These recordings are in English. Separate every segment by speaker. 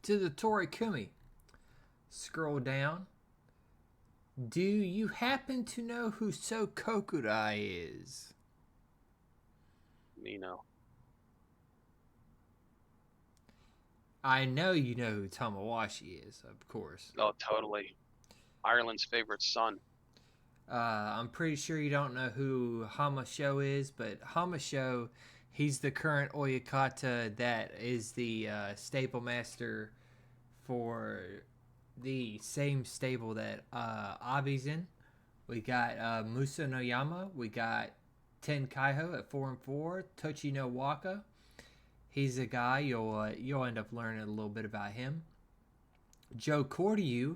Speaker 1: to the Torikumi. Scroll down. Do you happen to know who So Kokudai is?
Speaker 2: Me no.
Speaker 1: I know you know who Tamawashi is, of course.
Speaker 2: Oh, totally. Ireland's favorite son.
Speaker 1: I'm pretty sure you don't know who Hamasho is, but Hamasho, he's the current Oyakata that is the stable master for the same stable that Abi's in. We got Musa no Yama. We got Ten Kaiho at 4-4. Tochi no Waka. He's a guy you'll end up learning a little bit about him. Joe Cordiu,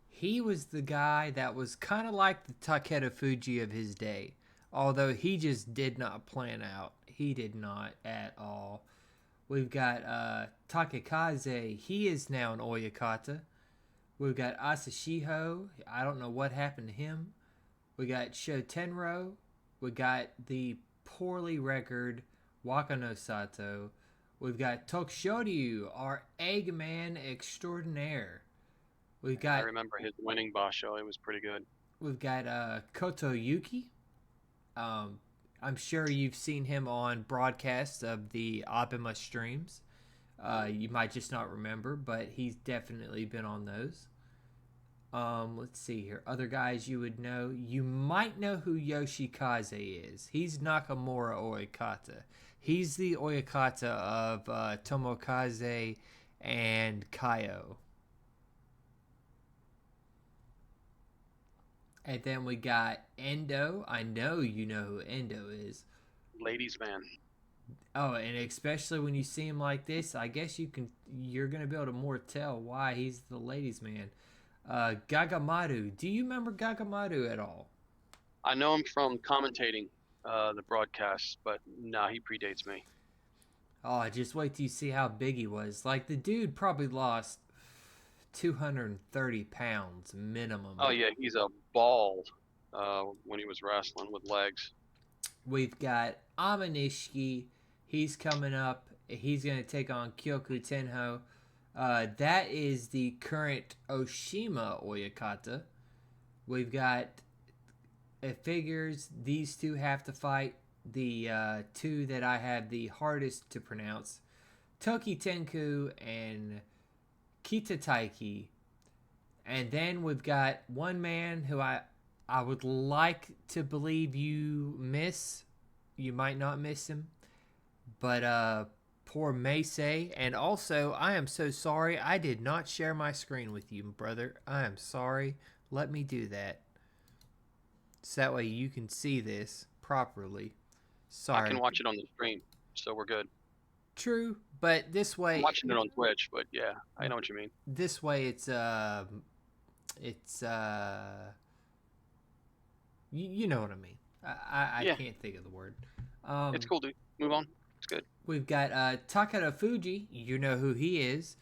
Speaker 1: he was the guy that was kind of like the Takeru Fuji of his day, although he just did not plan out. He did not at all. We've got Takekaze. He is now an Oyakata. We've got Asashiho. I don't know what happened to him. We got Shotenro. We got the poorly record Wakano Sato. We've got Tokushoryu, our Eggman extraordinaire. We've got.
Speaker 2: I remember his winning basho. It was pretty good.
Speaker 1: We've got Koto Yuki. I'm sure you've seen him on broadcasts of the Abema streams. You might just not remember, but he's definitely been on those. Let's see here. Other guys you would know. You might know who Yoshikaze is. He's Nakamura Oyakata. He's the Oyakata of Tomokaze and Kaio. And then we got Endo. I know you know who Endo is.
Speaker 2: Ladies' man.
Speaker 1: Oh, and especially when you see him like this, I guess you're gonna be able to more tell why he's the ladies' man. Gagamaru. Do you remember Gagamaru at all?
Speaker 2: I know him from commentating the broadcasts, but nah, he predates me.
Speaker 1: Oh, just wait till you see how big he was. Like, the dude probably lost 230 pounds minimum.
Speaker 2: Oh yeah, he's a ball when he was wrestling with legs.
Speaker 1: We've got Amanishiki. He's coming up. He's going to take on Kyoku Tenho. That is the current Oshima Oyakata. We've got, it figures these two have to fight the two that I have the hardest to pronounce. Toki Tenku and Kita Taiki. And then we've got one man who I would like to believe you miss. You might not miss him. But poor Meisei. And also, I am so sorry I did not share my screen with you, brother. I am sorry. Let me do that. So that way you can see this properly. Sorry.
Speaker 2: I can watch it on the stream, so we're good.
Speaker 1: True, but this way...
Speaker 2: I'm watching it on Twitch, but yeah, I know what you mean.
Speaker 1: This way it's you know what I mean. I can't think of the word.
Speaker 2: It's cool, dude. Move on. It's good.
Speaker 1: We've got Takara Fuji. You know who he is.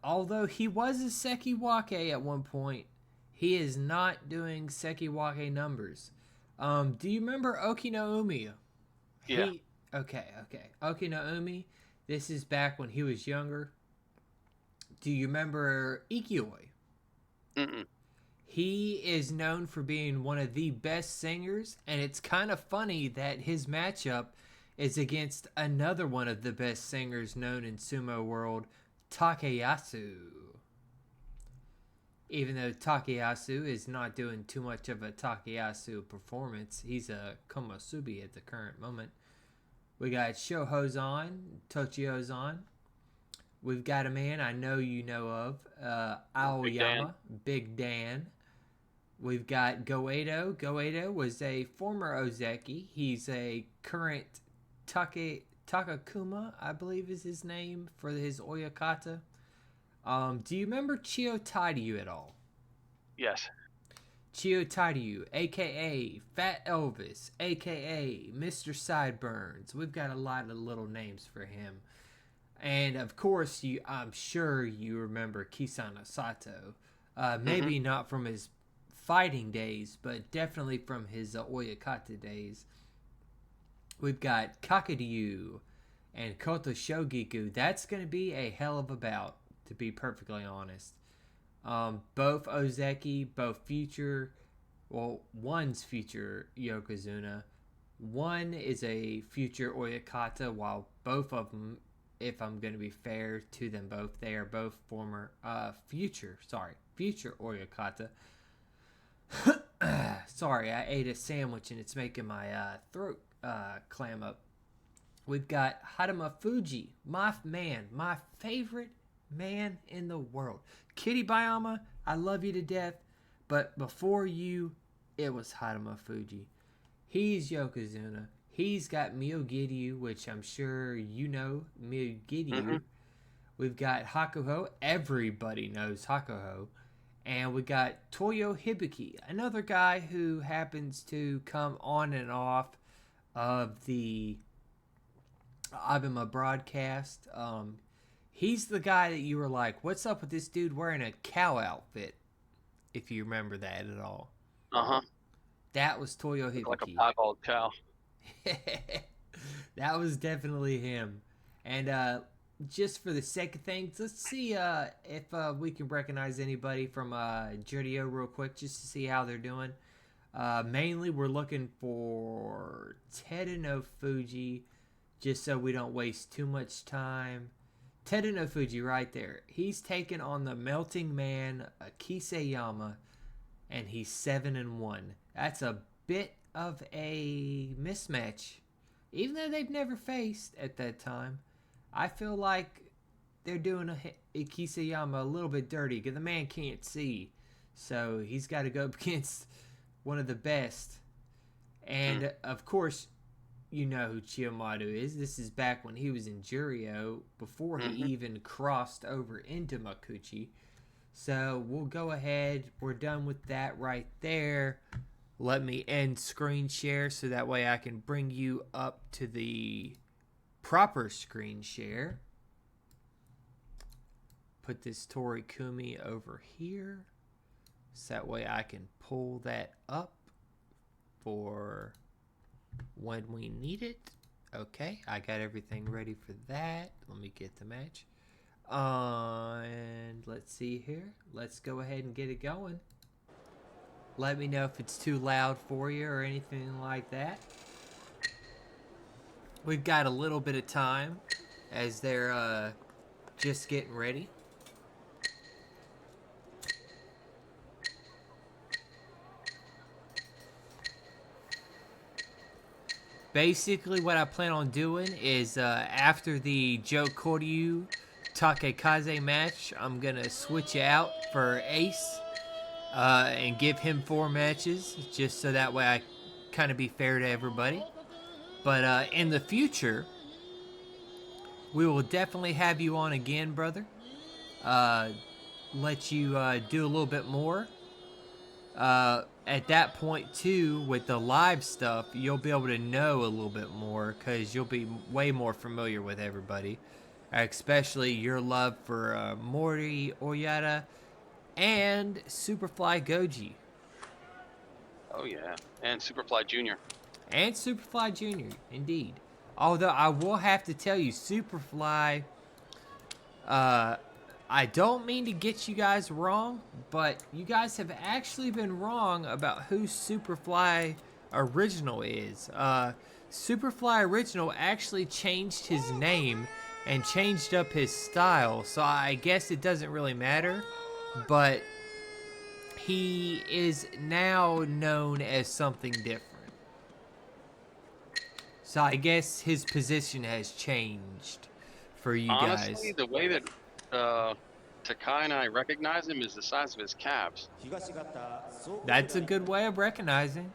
Speaker 1: Although he was a Sekiwake at one point, he is not doing Sekiwake numbers. Do you remember Okinoumi?
Speaker 2: Yeah.
Speaker 1: Okay. Okinoumi, this is back when he was younger. Do you remember Ikioi?
Speaker 2: Mm-mm.
Speaker 1: He is known for being one of the best singers, and it's kind of funny that his matchup is against another one of the best singers known in sumo world, Takayasu. Even though Takayasu is not doing too much of a Takayasu performance, he's a Komusubi at the current moment. We got Shohozan, Tochiozan. We've got a man I know you know of, Aoyama, Big Dan. We've got Goedo. Goedo was a former Ozeki. He's a current Takakuma, I believe is his name, for his Oyakata. Do you remember Chio Tairyu at all?
Speaker 2: Yes.
Speaker 1: Chio Tairyu, a.k.a. Fat Elvis, a.k.a. Mr. Sideburns. We've got a lot of little names for him. And, of course, I'm sure you remember Kisana Sato. Maybe not from his fighting days, but definitely from his Oyakata days. We've got Kakadyu and Koto Shogiku. That's going to be a hell of a bout. to be perfectly honest. Both Ozeki, both future, well, one's future Yokozuna. One is a future Oyakata, while both of them, if I'm going to be fair to them both, they are both former, future Oyakata. Sorry, I ate a sandwich and it's making my throat clam up. We've got Haruma Fuji, my favorite man in the world. Kitty Bayama, I love you to death, but before you, it was Haruma Fuji. He's Yokozuna. He's got Myogiryu, which I'm sure you know, Myogiryu.
Speaker 2: Mm-hmm.
Speaker 1: We've got Hakuho. Everybody knows Hakuho. And we got Toyo Hibiki, another guy who happens to come on and off of the Abema broadcast. He's the guy that you were like, what's up with this dude wearing a cow outfit? If you remember that at all.
Speaker 2: Uh-huh.
Speaker 1: That was Toyo Hibiki.
Speaker 2: Like a piebald cow.
Speaker 1: That was definitely him. And just for the sake of things, let's see if we can recognize anybody from Judio real quick, just to see how they're doing. Mainly, we're looking for Teruno Fuji, just so we don't waste too much time. Teruno Fuji right there. He's taken on the Melting Man, Akiseyama, and he's 7-1. That's a bit of a mismatch. Even though they've never faced at that time, I feel like they're doing Ikiseyama a little bit dirty because the man can't see. So he's got to go up against one of the best. And, of course, you know who Chiyomaru is. This is back when he was in Jurio, before he even crossed over into Makuchi. So we'll go ahead. We're done with that right there. Let me end screen share so that way I can bring you up to the proper screen share. Put this Torikumi over here so that way I can pull that up for when we need it. Okay, I got everything ready for that. Let me get the match. And let's see here. Let's go ahead and get it going. Let me know if it's too loud for you or anything like that. We've got a little bit of time as they're just getting ready. Basically, what I plan on doing is after the Joe Koryu Takekaze match, I'm going to switch out for Ace and give him 4 matches, just so that way I kind of be fair to everybody. But in the future, we will definitely have you on again, brother. Let you do a little bit more. At that point, too, with the live stuff, you'll be able to know a little bit more because you'll be way more familiar with everybody. Especially your love for Mori Oyata and Superfly Goji.
Speaker 2: Oh, yeah. And Superfly Jr.
Speaker 1: And Superfly Jr., indeed. Although I will have to tell you, Superfly, I don't mean to get you guys wrong, but you guys have actually been wrong about who Superfly Original is. Superfly Original actually changed his name and changed up his style, so I guess it doesn't really matter, but he is now known as something different. So I guess his position has changed for you guys.
Speaker 2: Honestly, the way that Takai and I recognize him is the size of his calves.
Speaker 1: That's a good way of recognizing.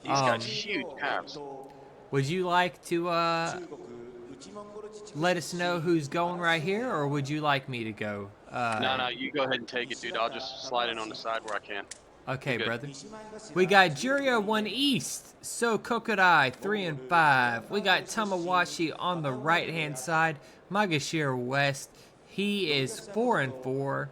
Speaker 2: He's got huge calves.
Speaker 1: Would you like to let us know who's going right here, or would you like me to go?
Speaker 2: No, you go ahead and take it, dude. I'll just slide in on the side where I can.
Speaker 1: Okay, brother. We got Jurio 1 East, So Kokurai 3-5. We got Tamawashi on the right-hand side. Magashira West, he is 4-4.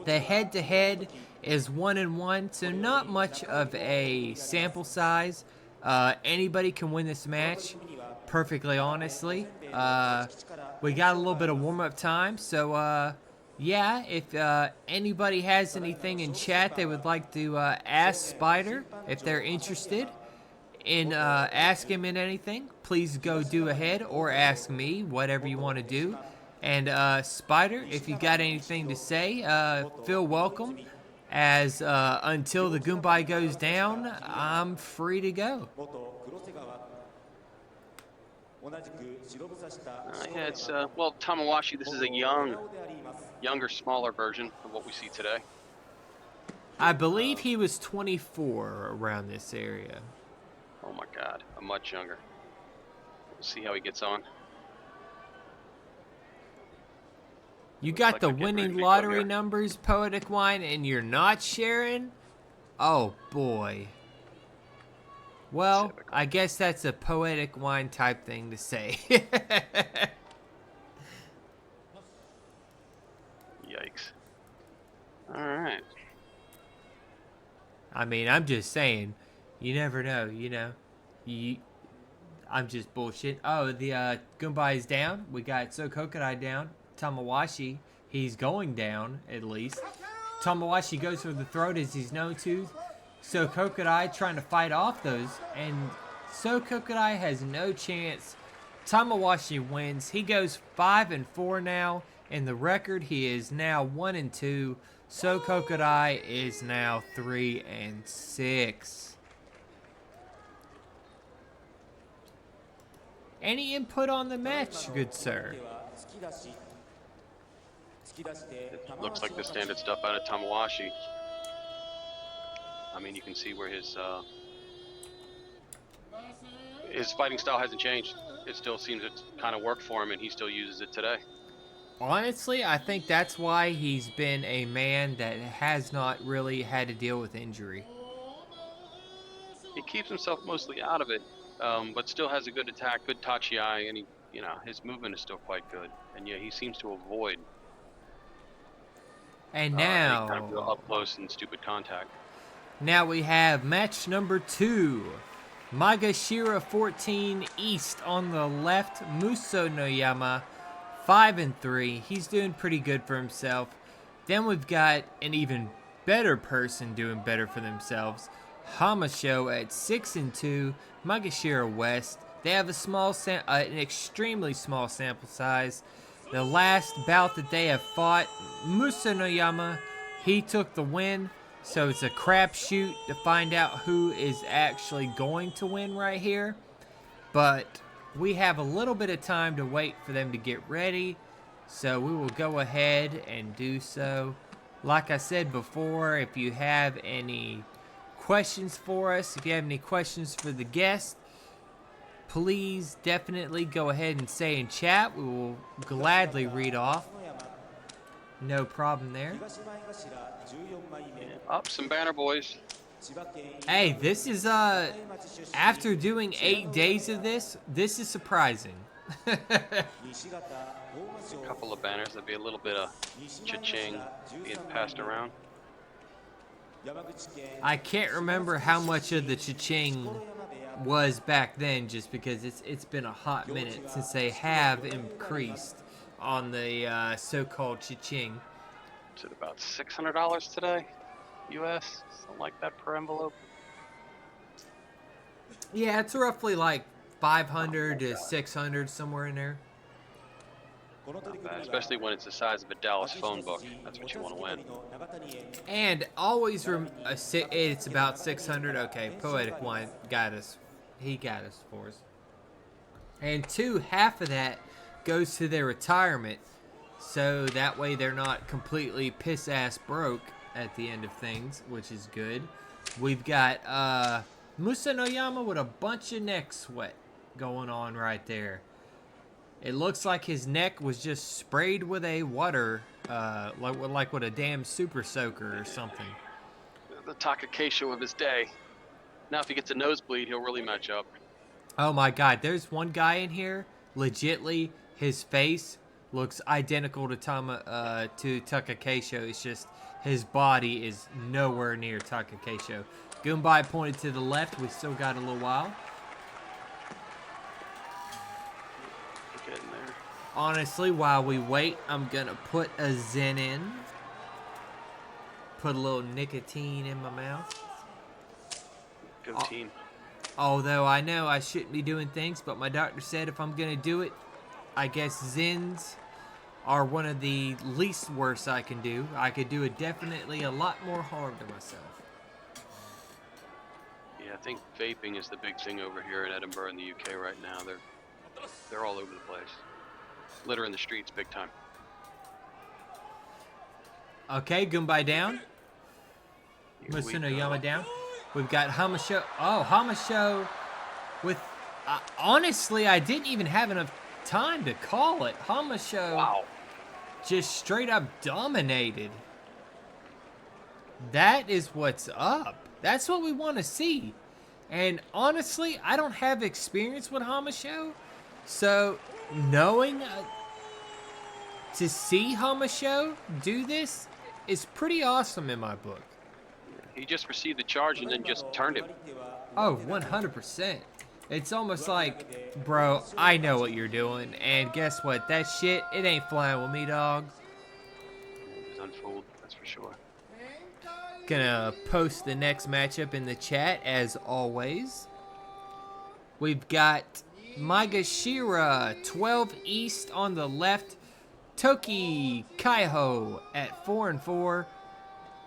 Speaker 1: The head-to-head is 1-1, so not much of a sample size. Anybody can win this match, perfectly honestly. we got a little bit of warm-up time. So, yeah, if anybody has anything in chat they would like to ask Spider, if they're interested in ask him in anything, please go do ahead or ask me, whatever you want to do. And Spider, if you got anything to say, feel welcome. As until the Goombay goes down, I'm free to go.
Speaker 2: Yeah, it's well, Tamawashi. This is a younger, smaller version of what we see today.
Speaker 1: I believe he was 24 around this area.
Speaker 2: Oh my God, much younger. We'll see how he gets on.
Speaker 1: You got the winning lottery numbers, Poetic Wine, and you're not sharing? Oh boy. Well, I guess that's a Poetic Wine type thing to say.
Speaker 2: Yikes. Alright.
Speaker 1: I mean, I'm just saying, you never know, you know. I'm just bullshit. Oh, the Goombay is down. We got So Kokodai down. Tamawashi, he's going down, at least. Tamawashi goes for the throat as he's known to. So Kokodai trying to fight off those, and So Kokodai has no chance. Tamawashi wins. He goes 5-4 now. In the record, he is now 1-2. So Kokodai is now 3-6. Any input on the match, good sir?
Speaker 2: It looks like the standard stuff out of Tamawashi. I mean, you can see where his fighting style hasn't changed. It still seems to kind of work for him, and he still uses it today.
Speaker 1: Honestly, I think that's why he's been a man that has not really had to deal with injury.
Speaker 2: He keeps himself mostly out of it, but still has a good attack, good tachi-ai, and his movement is still quite good. And yeah, he seems to avoid.
Speaker 1: And now,
Speaker 2: kind of real up close and stupid contact.
Speaker 1: Now we have match number 2. Magashira 14 East on the left. Muso Noyama 5-3. He's doing pretty good for himself. Then we've got an even better person doing better for themselves. Hamasho at 6-2. Magashira West. They have an extremely small sample size. The last bout that they have fought, Muso Noyama, he took the win. So it's a crapshoot to find out who is actually going to win right here. But we have a little bit of time to wait for them to get ready. So we will go ahead and do so. Like I said before, if you have any questions for us, if you have any questions for the guest, please definitely go ahead and say in chat. We will gladly read off. No problem there.
Speaker 2: Up some banner boys.
Speaker 1: Hey, this is after doing 8 days of this is surprising.
Speaker 2: A couple of banners. There'll be a little bit of cha-ching being passed around.
Speaker 1: I can't remember how much of the cha-ching was back then, just because it's been a hot minute since they have increased on the so-called cha-ching.
Speaker 2: Is it about $600 today? US, something like that per envelope.
Speaker 1: Yeah, it's roughly like 500 to 600, somewhere in there.
Speaker 2: Not bad, especially when it's the size of a Dallas phone book. That's what you want to win.
Speaker 1: And always, it's about 600. Okay, Poetic Wine got us. He got us for us. And half of that goes to their retirement, so that way they're not completely piss-ass broke at the end of things, which is good. We've got Muso Noyama with a bunch of neck sweat going on right there. It looks like his neck was just sprayed with a water, like with a damn super soaker or something.
Speaker 2: The Takakeisho of his day. Now if he gets a nosebleed, he'll really match up.
Speaker 1: Oh my god, there's one guy in here, legitly, his face looks identical to Takakeisho. It's just his body is nowhere near Takakeisho. Goombay pointed to the left. We still got a little while.
Speaker 2: Getting there.
Speaker 1: honestly, while we wait, I'm gonna put a Zen in. Put a little nicotine in my mouth.
Speaker 2: Go team.
Speaker 1: Although I know I shouldn't be doing things, but my doctor said if I'm gonna do it, I guess Zens are one of the least worst I can do. I could do definitely a lot more harm to myself.
Speaker 2: Yeah, I think vaping is the big thing over here in Edinburgh in the UK right now. They're all over the place. Litter in the streets, big time.
Speaker 1: Okay, Goombay down. Musuno Yama down. We've got Hamasho. Oh, Hamasho with... honestly, I didn't even have enough time to call it. Hamasho just straight up dominated. That is what's up. That's what we want to see. And honestly, I don't have experience with Hamasho. So, knowing... to see Hamasho do this is pretty awesome in my book.
Speaker 2: He just received the charge and then just turned him.
Speaker 1: Oh, 100%. It's almost like, bro, I know what you're doing, and guess what? That shit, it ain't flying with me, dog.
Speaker 2: It was unfooled, that's for sure.
Speaker 1: Gonna post the next matchup in the chat, as always. We've got Magashira, 12 East on the left. Toki Kaiho at 4-4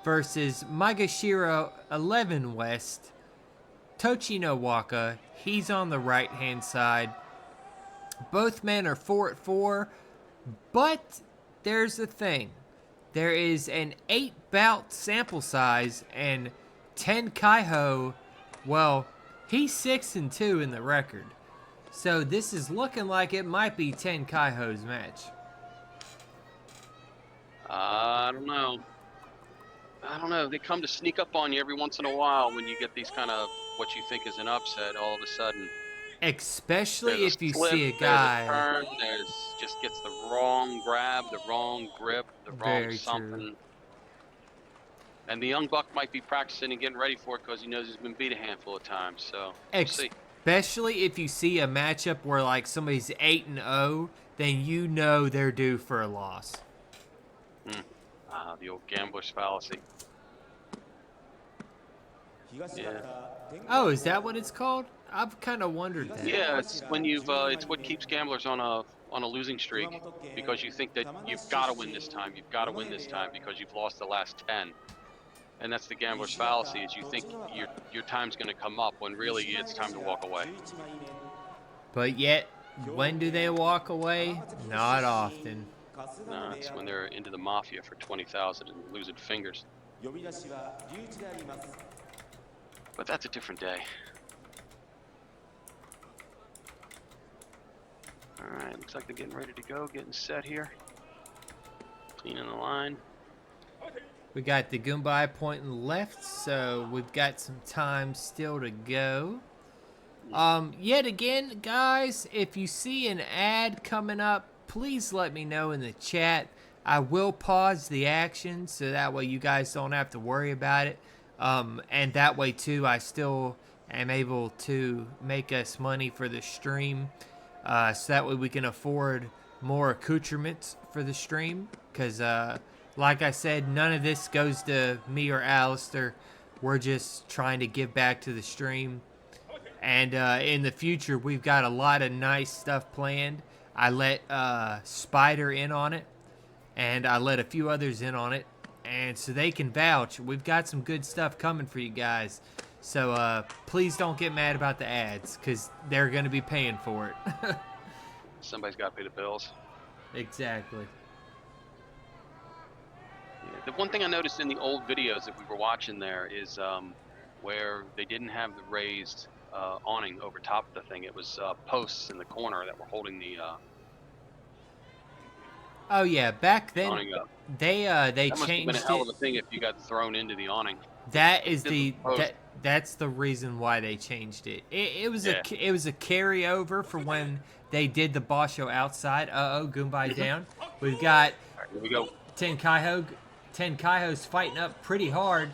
Speaker 1: versus Magashira 11 West. Tochino Waka, he's on the right hand side. Both men are 4-4, but there's a thing. There is an 8-bout sample size, and 10 Kaiho, well, he's 6-2 in the record. So this is looking like it might be 10 Kaiho's match.
Speaker 2: I don't know. They come to sneak up on you every once in a while when you get these kind of what you think is an upset all of a sudden.
Speaker 1: Especially if you
Speaker 2: slip,
Speaker 1: see a guy.
Speaker 2: There's a turn, just gets the wrong grab, the wrong grip, the wrong something. True. And the young buck might be practicing and getting ready for it because he knows he's been beat a handful of times. So we'll see.
Speaker 1: Especially if you see a matchup where like somebody's 8-0, then you know they're due for a loss.
Speaker 2: The old gambler's fallacy. Yeah.
Speaker 1: Oh, is that what it's called? I've kind of wondered that.
Speaker 2: Yeah, it's when you've it's what keeps gamblers on a losing streak, because you think that you've got to win this time. You've got to win this time because you've lost the last 10. And that's the gambler's fallacy, is you think your time's going to come up when really it's time to walk away.
Speaker 1: But yet, when do they walk away? Not often.
Speaker 2: No, it's when they're into the mafia for 20,000 and losing fingers. But that's a different day. Alright, looks like they're getting ready to go, getting set here. Cleaning the line.
Speaker 1: We got the Goombay pointing left, so we've got some time still to go. Yet again, guys, if you see an ad coming up, please let me know in the chat. I will pause the action so that way you guys don't have to worry about it. And that way, too, I still am able to make us money for the stream. So that way we can afford more accoutrements for the stream. Because, like I said, none of this goes to me or Alistair. We're just trying to give back to the stream. And in the future, we've got a lot of nice stuff planned. I let Spider in on it, and I let a few others in on it, and so they can vouch. We've got some good stuff coming for you guys. So please don't get mad about the ads, because they're going to be paying for it.
Speaker 2: Somebody's got to pay the bills.
Speaker 1: Exactly.
Speaker 2: Yeah, the one thing I noticed in the old videos that we were watching there is where they didn't have the raised awning over top of the thing. It was posts in the corner that were holding the
Speaker 1: oh yeah, back then
Speaker 2: awning up.
Speaker 1: They
Speaker 2: that
Speaker 1: changed
Speaker 2: must have been a hell of a thing if you got thrown into the awning.
Speaker 1: That is that's the reason why they changed it. It was a carryover for when they did the boss show outside. Goombay down. We've got
Speaker 2: here we go.
Speaker 1: 10 Kaiho's fighting up pretty hard.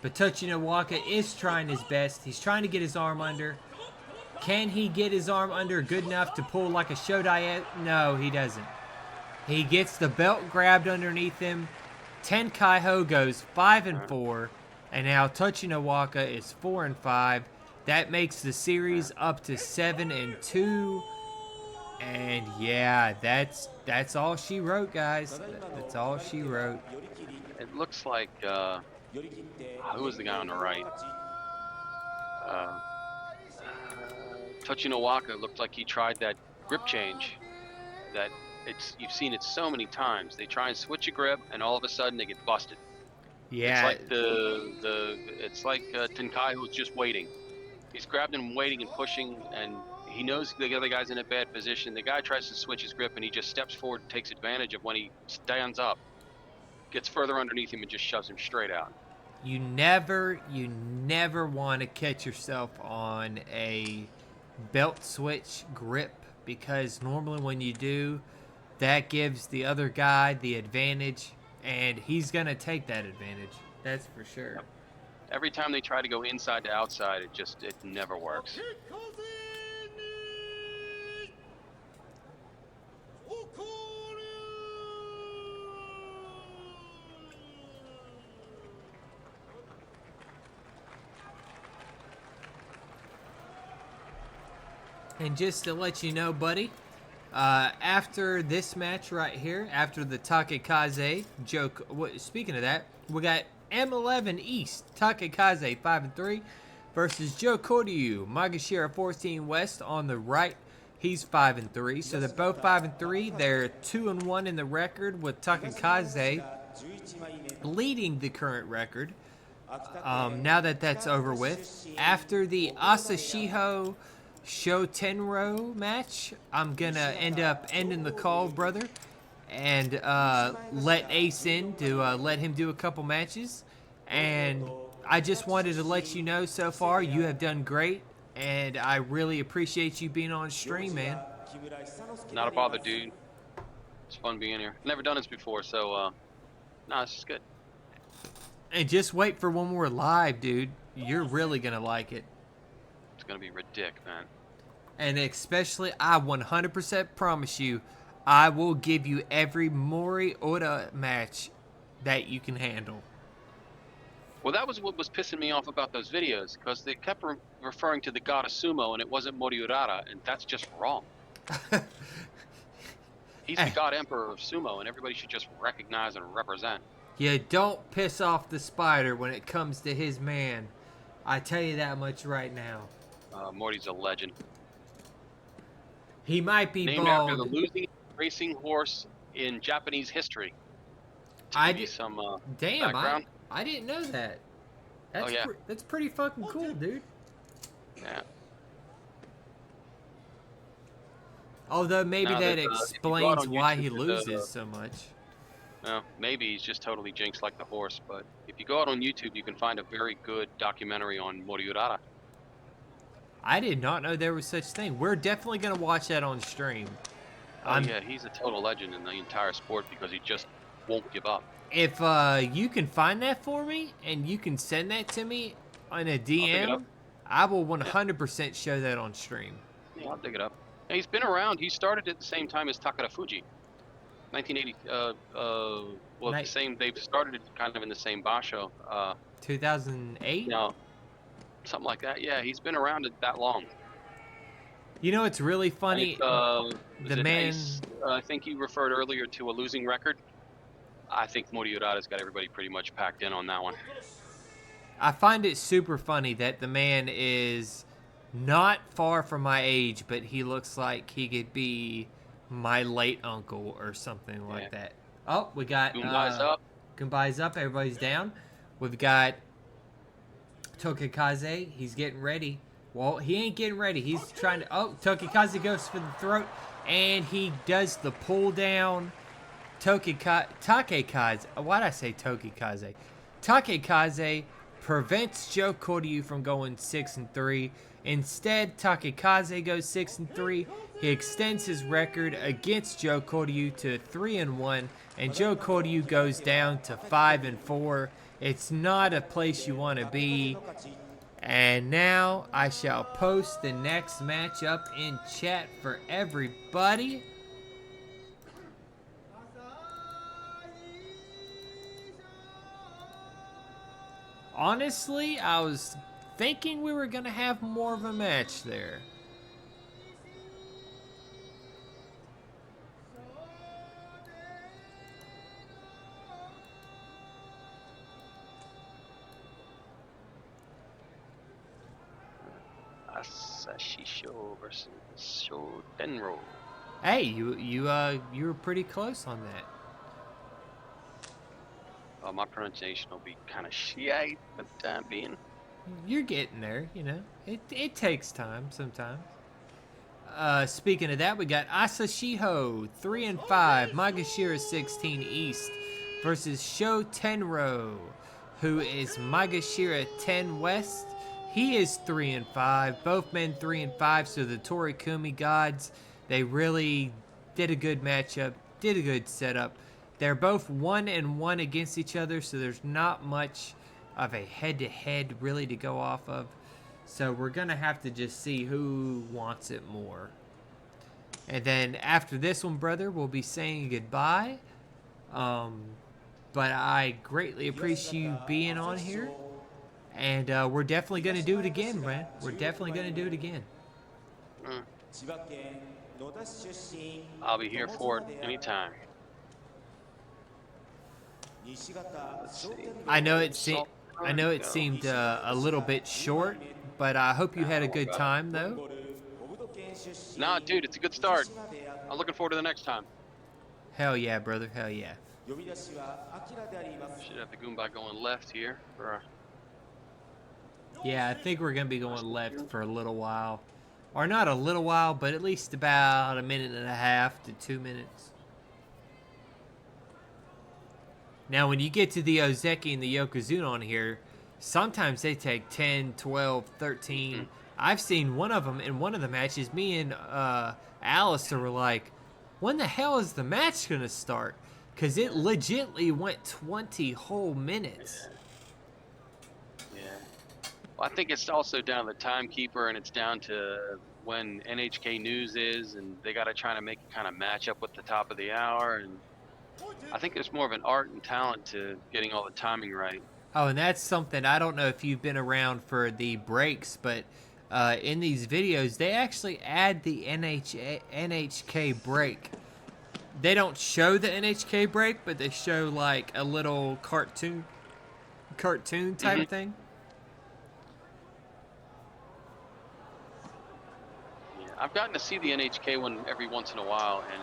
Speaker 1: But Tochino Waka is trying his best. He's trying to get his arm under. Can he get his arm under good enough to pull like a Shodai? No, he doesn't. He gets the belt grabbed underneath him. Tenkaiho goes 5-4, and now Tochinawaka is 4-5. That makes the series up to 7-2. And yeah, that's all she wrote, guys. That's all she wrote.
Speaker 2: It looks like who was the guy on the right? Tochinawaka looked like he tried that grip change. That you've seen it so many times. They try and switch a grip, and all of a sudden they get busted.
Speaker 1: Yeah.
Speaker 2: It's like Tenkai, who's just waiting. He's grabbed him, waiting and pushing, and he knows the other guy's in a bad position. The guy tries to switch his grip, and he just steps forward and takes advantage of when he stands up, gets further underneath him, and just shoves him straight out.
Speaker 1: You never want to catch yourself on a belt switch grip, because normally when you do, that gives the other guy the advantage, and he's going to take that advantage. That's for sure.
Speaker 2: Yep. Every time they try to go inside to outside, it never works.
Speaker 1: And just to let you know, buddy, after this match right here, after the Takekaze joke, speaking of that, we got M11 East, Takekaze 5-3 versus Joe Koryu, Magashira 14 West on the right. He's 5-3, so they're both 5-3. They're 2-1 in the record, with Takekaze leading the current record. Now that that's over with, after the Asashio Sho Tenro match, I'm gonna end up ending the call, brother, and let Ace in to let him do a couple matches. And I just wanted to let you know, so far you have done great, and I really appreciate you being on stream, man.
Speaker 2: Not a bother, dude. It's fun being here. Never done this before, so no, this is good.
Speaker 1: And just wait for when we're live, dude. You're really gonna like it.
Speaker 2: It's gonna be ridiculous, man.
Speaker 1: And especially, I 100% promise you, I will give you every Mori Ota match that you can handle.
Speaker 2: Well, that was what was pissing me off about those videos, because they kept referring to the god of sumo, and it wasn't Moriurata, and that's just wrong. He's the god emperor of sumo, and everybody should just recognize and represent.
Speaker 1: Yeah, don't piss off the spider when it comes to his man. I tell you that much right now.
Speaker 2: Morty's a legend.
Speaker 1: He might be
Speaker 2: named
Speaker 1: bald.
Speaker 2: after the losing racing horse in Japanese history. Some
Speaker 1: damn,
Speaker 2: background.
Speaker 1: I didn't know that. That's that's pretty fucking cool, dude.
Speaker 2: Yeah.
Speaker 1: Although maybe that explains why he loses so much.
Speaker 2: No, maybe he's just totally jinxed like the horse. But if you go out on YouTube, you can find a very good documentary on Moriurata.
Speaker 1: I did not know there was such a thing. We're definitely going to watch that on stream.
Speaker 2: Yeah, he's a total legend in the entire sport because he just won't give up.
Speaker 1: If you can find that for me and you can send that to me on a DM, I will 100% show that on stream.
Speaker 2: Yeah, I'll dig it up. And he's been around. He started at the same time as Takara Fuji. 1980, the same, they've started it kind of in the same basho.
Speaker 1: 2008?
Speaker 2: No, something like that. Yeah, he's been around it that long.
Speaker 1: You know, it's really funny. The man...
Speaker 2: I think you referred earlier to a losing record. I think Moriurata's got everybody pretty much packed in on that one.
Speaker 1: I find it super funny that the man is not far from my age, but he looks like he could be my late uncle or something like that. Oh, we got
Speaker 2: Gumbai's up.
Speaker 1: Gumbai's up. Everybody's down. We've got Tokikaze. He's getting ready. Well, he ain't getting ready. He's trying to... Oh, Tokikaze goes for the throat, and he does the pull down. Takekaze. Why'd I say Tokikaze? Takekaze prevents Joe Koryu from going 6-3. Instead, Takekaze goes 6-3. He extends his record against Joe Koryu to 3-1, and Joe Koryu goes down to 5-4. It's not a place you want to be. And now I shall post the next matchup in chat for everybody. Honestly, I was thinking we were going to have more of a match there.
Speaker 2: Asashisho versus Shotenro.
Speaker 1: Hey, you were pretty close on that.
Speaker 2: My pronunciation will be kind of shite for the time being.
Speaker 1: You're getting there, you know. It takes time sometimes. Speaking of that, we got Asashiho 3-5, Magashira 16 East versus Sho Tenro, who is Magashira 10 West. He is 3-5. Both men 3-5. So the Torikumi gods, they really did a good matchup, did a good setup. They're both 1-1 against each other, so there's not much of a head-to-head really to go off of. So we're going to have to just see who wants it more. And then after this one, brother, we'll be saying goodbye. But I greatly appreciate you being on here. And we're definitely going to do it again, man. We're definitely going to do it again.
Speaker 2: I'll be here for it anytime.
Speaker 1: I know it seemed a little bit short, but I hope you had a good time, though.
Speaker 2: Nah, dude, it's a good start. I'm looking forward to the next time.
Speaker 1: Hell yeah, brother. Hell yeah.
Speaker 2: Should have the Goombot going left here.
Speaker 1: Yeah, I think we're going to be going left for a little while. Or not a little while, but at least about 1.5 to 2 minutes. Now, when you get to the Ozeki and the Yokozuna on here, sometimes they take 10, 12, 13. I've seen one of them in one of the matches. Me and Alistair were like, when the hell is the match going to start? Because it legitimately went 20 whole minutes.
Speaker 2: Yeah. Well, I think it's also down to the timekeeper, and it's down to when NHK News is, and they got to try to make it kind of match up with the top of the hour. And I think there's more of an art and talent to getting all the timing right.
Speaker 1: Oh, and that's something, I don't know if you've been around for the breaks, but in these videos, they actually add the NHK break. They don't show the NHK break, but they show like a little cartoon type thing.
Speaker 2: Yeah, I've gotten to see the NHK one every once in a while, and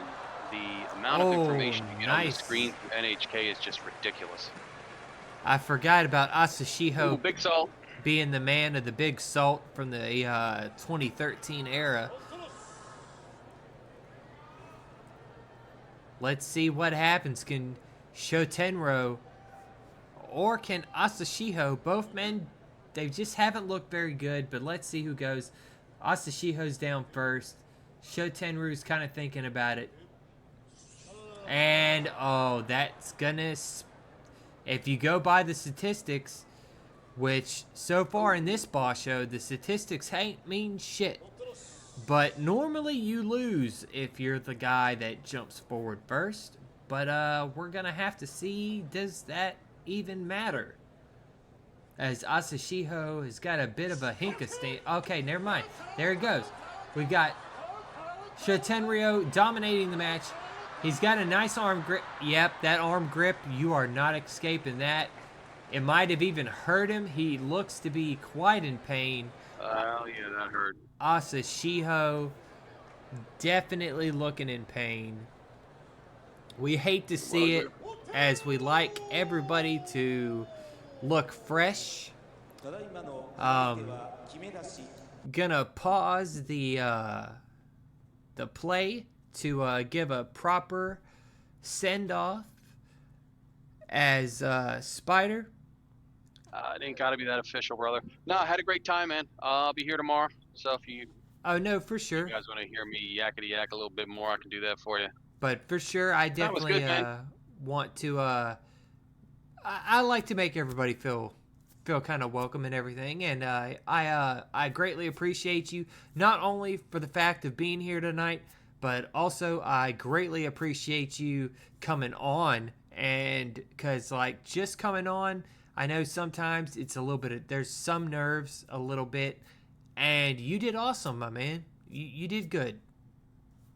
Speaker 2: the amount of information you get on the screen from NHK is just ridiculous.
Speaker 1: I forgot about Asashiho
Speaker 2: Big Salt
Speaker 1: being the man of the big salt from the 2013 era. Let's see what happens. Can Shotenro or can Asashiho, both men, they just haven't looked very good, but let's see who goes. Asashiho's down first. Shotenru's kind of thinking about it. And, oh, that's gonna... If you go by the statistics, which so far in this boss show, the statistics ain't mean shit. But normally you lose if you're the guy that jumps forward first. But we're going to have to see, does that even matter? As Asashiho has got a bit of a hinkastain. Okay, never mind. There it goes. We've got Shotenryo dominating the match. He's got a nice arm grip. Yep, that arm grip, you are not escaping that. It might have even hurt him. He looks to be quite in pain.
Speaker 2: Oh, yeah, that hurt.
Speaker 1: Asashiho definitely looking in pain. We hate to see it, as we like everybody to look fresh. Gonna pause the play to give a proper send-off as Spider.
Speaker 2: It ain't got to be that official, brother. No, I had a great time, man. I'll be here tomorrow. So if you...
Speaker 1: Oh, no, for sure.
Speaker 2: You guys want to hear me yakety-yak a little bit more, I can do that for you.
Speaker 1: But for sure, I definitely want to... I like to make everybody feel feel kind of welcome and everything. And I greatly appreciate you, not only for the fact of being here tonight, but also I greatly appreciate you coming on. And because like just coming on, I know sometimes it's a little bit of, there's some nerves a little bit, and you did awesome, my man. You did good.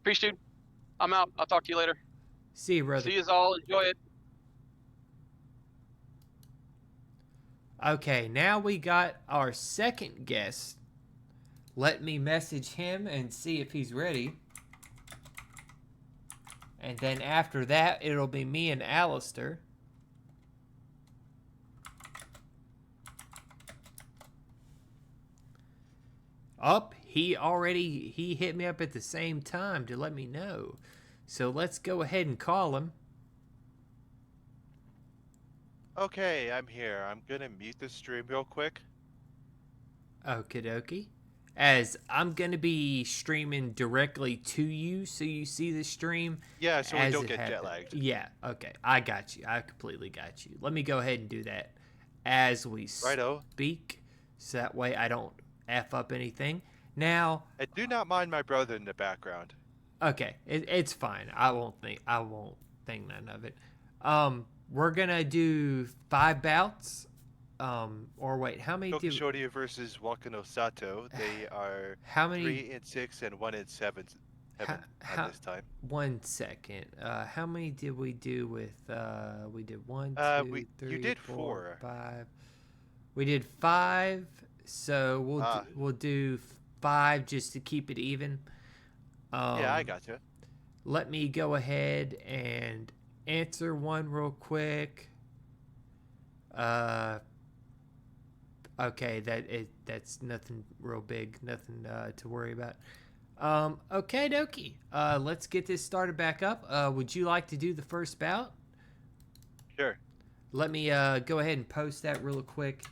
Speaker 2: Peace, dude. I'm out. I'll talk to you later.
Speaker 1: See you, brother.
Speaker 2: See you all. Enjoy it.
Speaker 1: Okay, now we got our second guest. Let me message him and see if he's ready. And then after that, it'll be me and Alistair. Up, he hit me up at the same time to let me know. So let's go ahead and call him.
Speaker 3: Okay, I'm here. I'm gonna mute the stream real quick.
Speaker 1: Okie dokie. As I'm going to be streaming directly to you so you see the stream.
Speaker 3: Yeah, so we
Speaker 1: as
Speaker 3: don't
Speaker 1: it
Speaker 3: get jet
Speaker 1: happens.
Speaker 3: lagged.
Speaker 1: Yeah, okay. I got you. I completely got you. Let me go ahead and do that as we
Speaker 3: Righto.
Speaker 1: speak. So that way I don't F up anything. Now,
Speaker 3: I do not mind my brother in the background.
Speaker 1: okay, it's fine. I won't think none of it. We're going to do 5 bouts. Or wait, how many did
Speaker 3: Tokishoryu versus Wakano Sato. They are
Speaker 1: how many
Speaker 3: 3 and 6 and 1 and 7 at this time.
Speaker 1: 1 second. How many did we do with we did 1, 2, 3,
Speaker 3: you did
Speaker 1: 4,
Speaker 3: 4.
Speaker 1: 5. We did 5, so we'll do 5 just to keep it even.
Speaker 3: Yeah, I gotcha.
Speaker 1: Let me go ahead and answer one real quick. Okay, that's nothing real big, nothing to worry about. Okay, dokie. Let's get this started back up. Would you like to do the first bout?
Speaker 3: Sure.
Speaker 1: Let me go ahead and post that real quick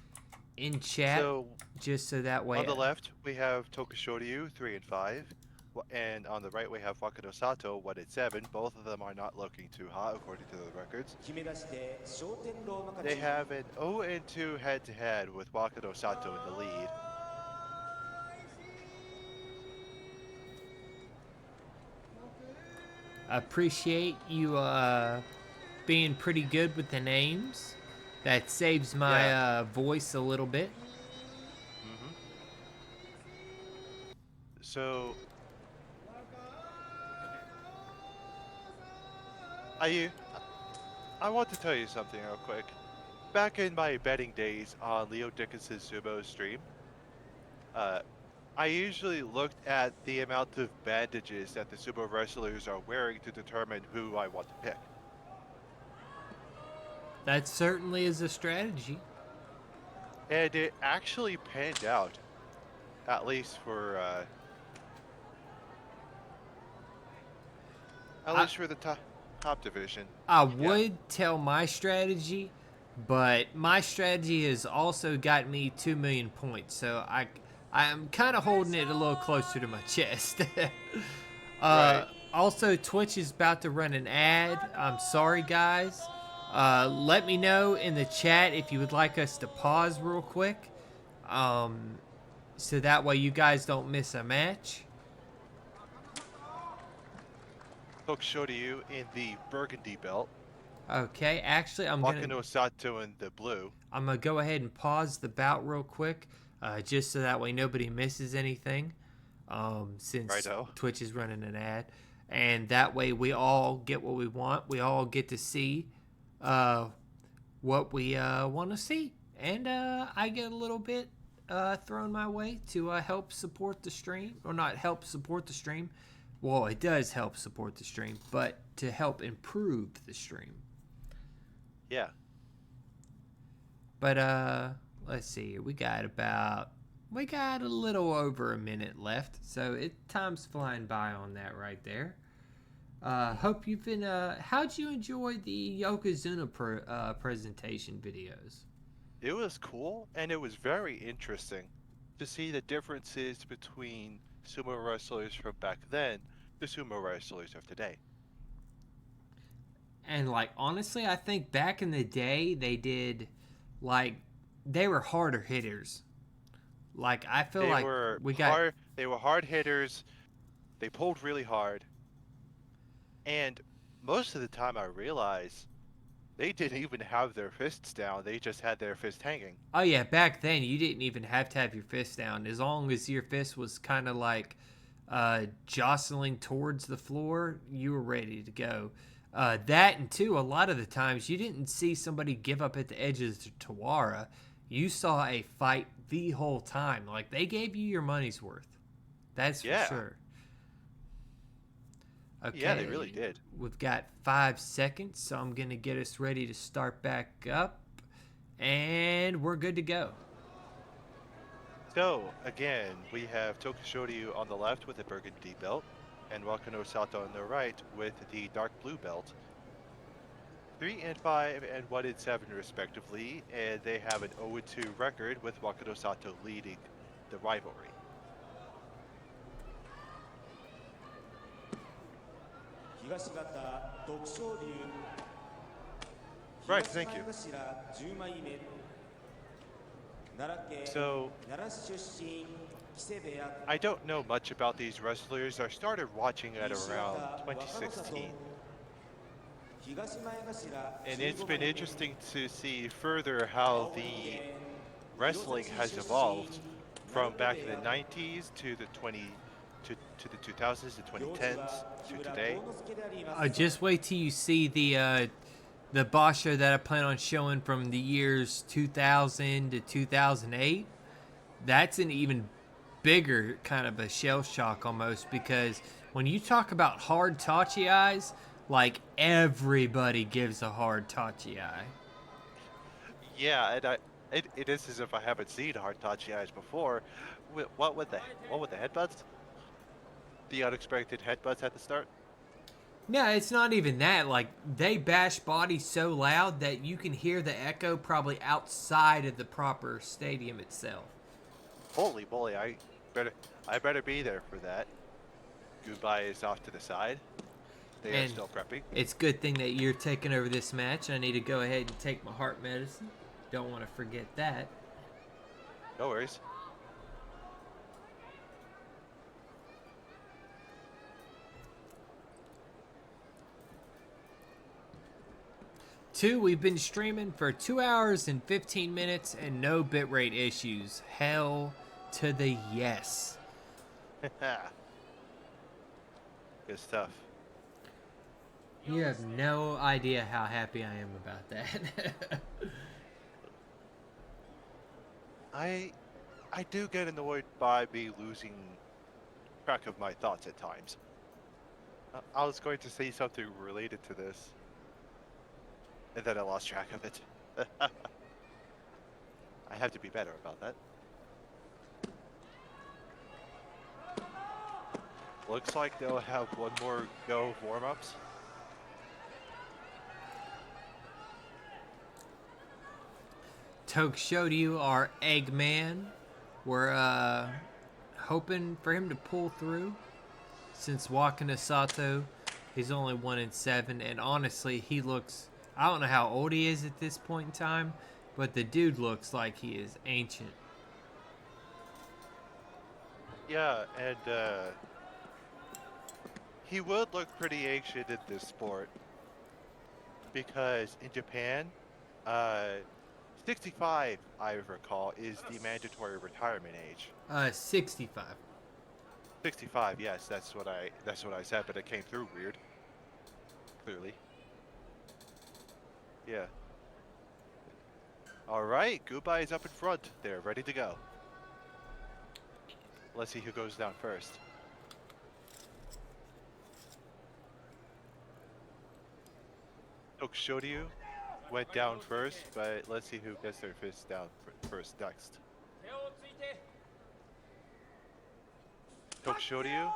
Speaker 1: in chat, just so that way.
Speaker 3: On the left, we have Tokishoryu 3 and 5, and on the right we have Wakano Sato 1 and 7. Both of them are not looking too hot according to the records. They have an 0 and 2 head-to-head with Wakano Sato in the lead.
Speaker 1: I appreciate you being pretty good with the names. That saves my voice a little bit.
Speaker 3: Mm-hmm. So, I want to tell you something real quick. Back in my betting days on Leo Dickinson's Sumo stream, I usually looked at the amount of bandages that the sumo wrestlers are wearing to determine who I want to pick.
Speaker 1: That certainly is a strategy.
Speaker 3: And it actually panned out, at least for the top division.
Speaker 1: I would tell my strategy, but my strategy has also got me 2 million points, so I'm kind of holding it a little closer to my chest.
Speaker 3: Right.
Speaker 1: Also, Twitch is about to run an ad. I'm sorry, guys. Let me know in the chat if you would like us to pause real quick, so that way you guys don't miss a match.
Speaker 3: Tokishoryu in the burgundy belt.
Speaker 1: Okay, actually,
Speaker 3: Wakano Sato in the blue.
Speaker 1: I'm gonna go ahead and pause the bout real quick, just so that way nobody misses anything, since
Speaker 3: Righto.
Speaker 1: Twitch is running an ad, and that way we all get what we want. We all get to see what we want to see, and I get a little bit thrown my way to help support the stream, or not help support the stream. Well, it does help support the stream, but to help improve the stream.
Speaker 3: Yeah.
Speaker 1: But let's see. We got a little over a minute left, so time's flying by on that right there. Hope you've been. How'd you enjoy the Yokozuna presentation videos?
Speaker 3: It was cool, and it was very interesting to see the differences between sumo wrestlers from back then to sumo wrestlers of today.
Speaker 1: And like honestly, I think back in the day they did like they were harder hitters. Like I feel
Speaker 3: They
Speaker 1: like
Speaker 3: were
Speaker 1: we got
Speaker 3: hard. They were hard hitters. They pulled really hard, and most of the time I realize they didn't even have their fists down. They just had their fist hanging.
Speaker 1: Oh yeah, back then you didn't even have to have your fist down. As long as your fist was kind of like jostling towards the floor, you were ready to go. That and two, a lot of the times you didn't see somebody give up at the edges of Tawara. You saw a fight the whole time. Like they gave you your money's worth. That's for
Speaker 3: Yeah.
Speaker 1: sure. Okay.
Speaker 3: Yeah, they really did.
Speaker 1: We've got 5 seconds, so I'm gonna get us ready to start back up. And we're good to go.
Speaker 3: So, again, we have Tokishoryu on the left with the burgundy belt, and Wakano Sato on the right with the dark blue belt. 3 and 5 and 1 and 7 respectively, and they have an 0-2 record with Wakano Sato leading the rivalry. Right, thank you. So, I don't know much about these wrestlers. I started watching at around 2016. And it's been interesting to see further how the wrestling has evolved from back in the 90s to the 2000s, the 2010s to today.
Speaker 1: Just wait till you see the Basho that I plan on showing from the years 2000 to 2008. That's an even bigger kind of a shell shock almost, because when you talk about hard Tachi eyes, like everybody gives a hard Tachi eye.
Speaker 3: Yeah, and it is as if I haven't seen hard Tachi eyes before. What with the headbutts? The unexpected headbutts at the start?
Speaker 1: No, it's not even that. Like, they bash bodies so loud that you can hear the echo probably outside of the proper stadium itself.
Speaker 3: Holy moly, I better be there for that. Goodbye is off to the side. They are still prepping.
Speaker 1: It's a good thing that you're taking over this match. I need to go ahead and take my heart medicine. Don't want to forget that.
Speaker 3: No worries.
Speaker 1: Two, we've been streaming for 2 hours and 15 minutes and no bitrate issues. Hell to the yes.
Speaker 3: Good stuff.
Speaker 1: You have no idea how happy I am about that.
Speaker 3: I do get annoyed by me losing track of my thoughts at times. I was going to say something related to this, and then I lost track of it. I have to be better about that. Looks like they'll have one more go of warm-ups.
Speaker 1: Toke showed you our Eggman. We're hoping for him to pull through. Since Wakana Sato, he's only 1 and 7, and honestly, he looks. I don't know how old he is at this point in time, but the dude looks like he is ancient.
Speaker 3: Yeah, and he would look pretty ancient in this sport because in Japan, 65, I recall, is the mandatory retirement age.
Speaker 1: 65.
Speaker 3: 65, yes, that's what I said, but it came through weird. Clearly. Yeah. All right, Goodbye is up in front. They're ready to go. Let's see who goes down first. Tokishoryu went down first, but let's see who gets their fist down first next. Tokishoryu,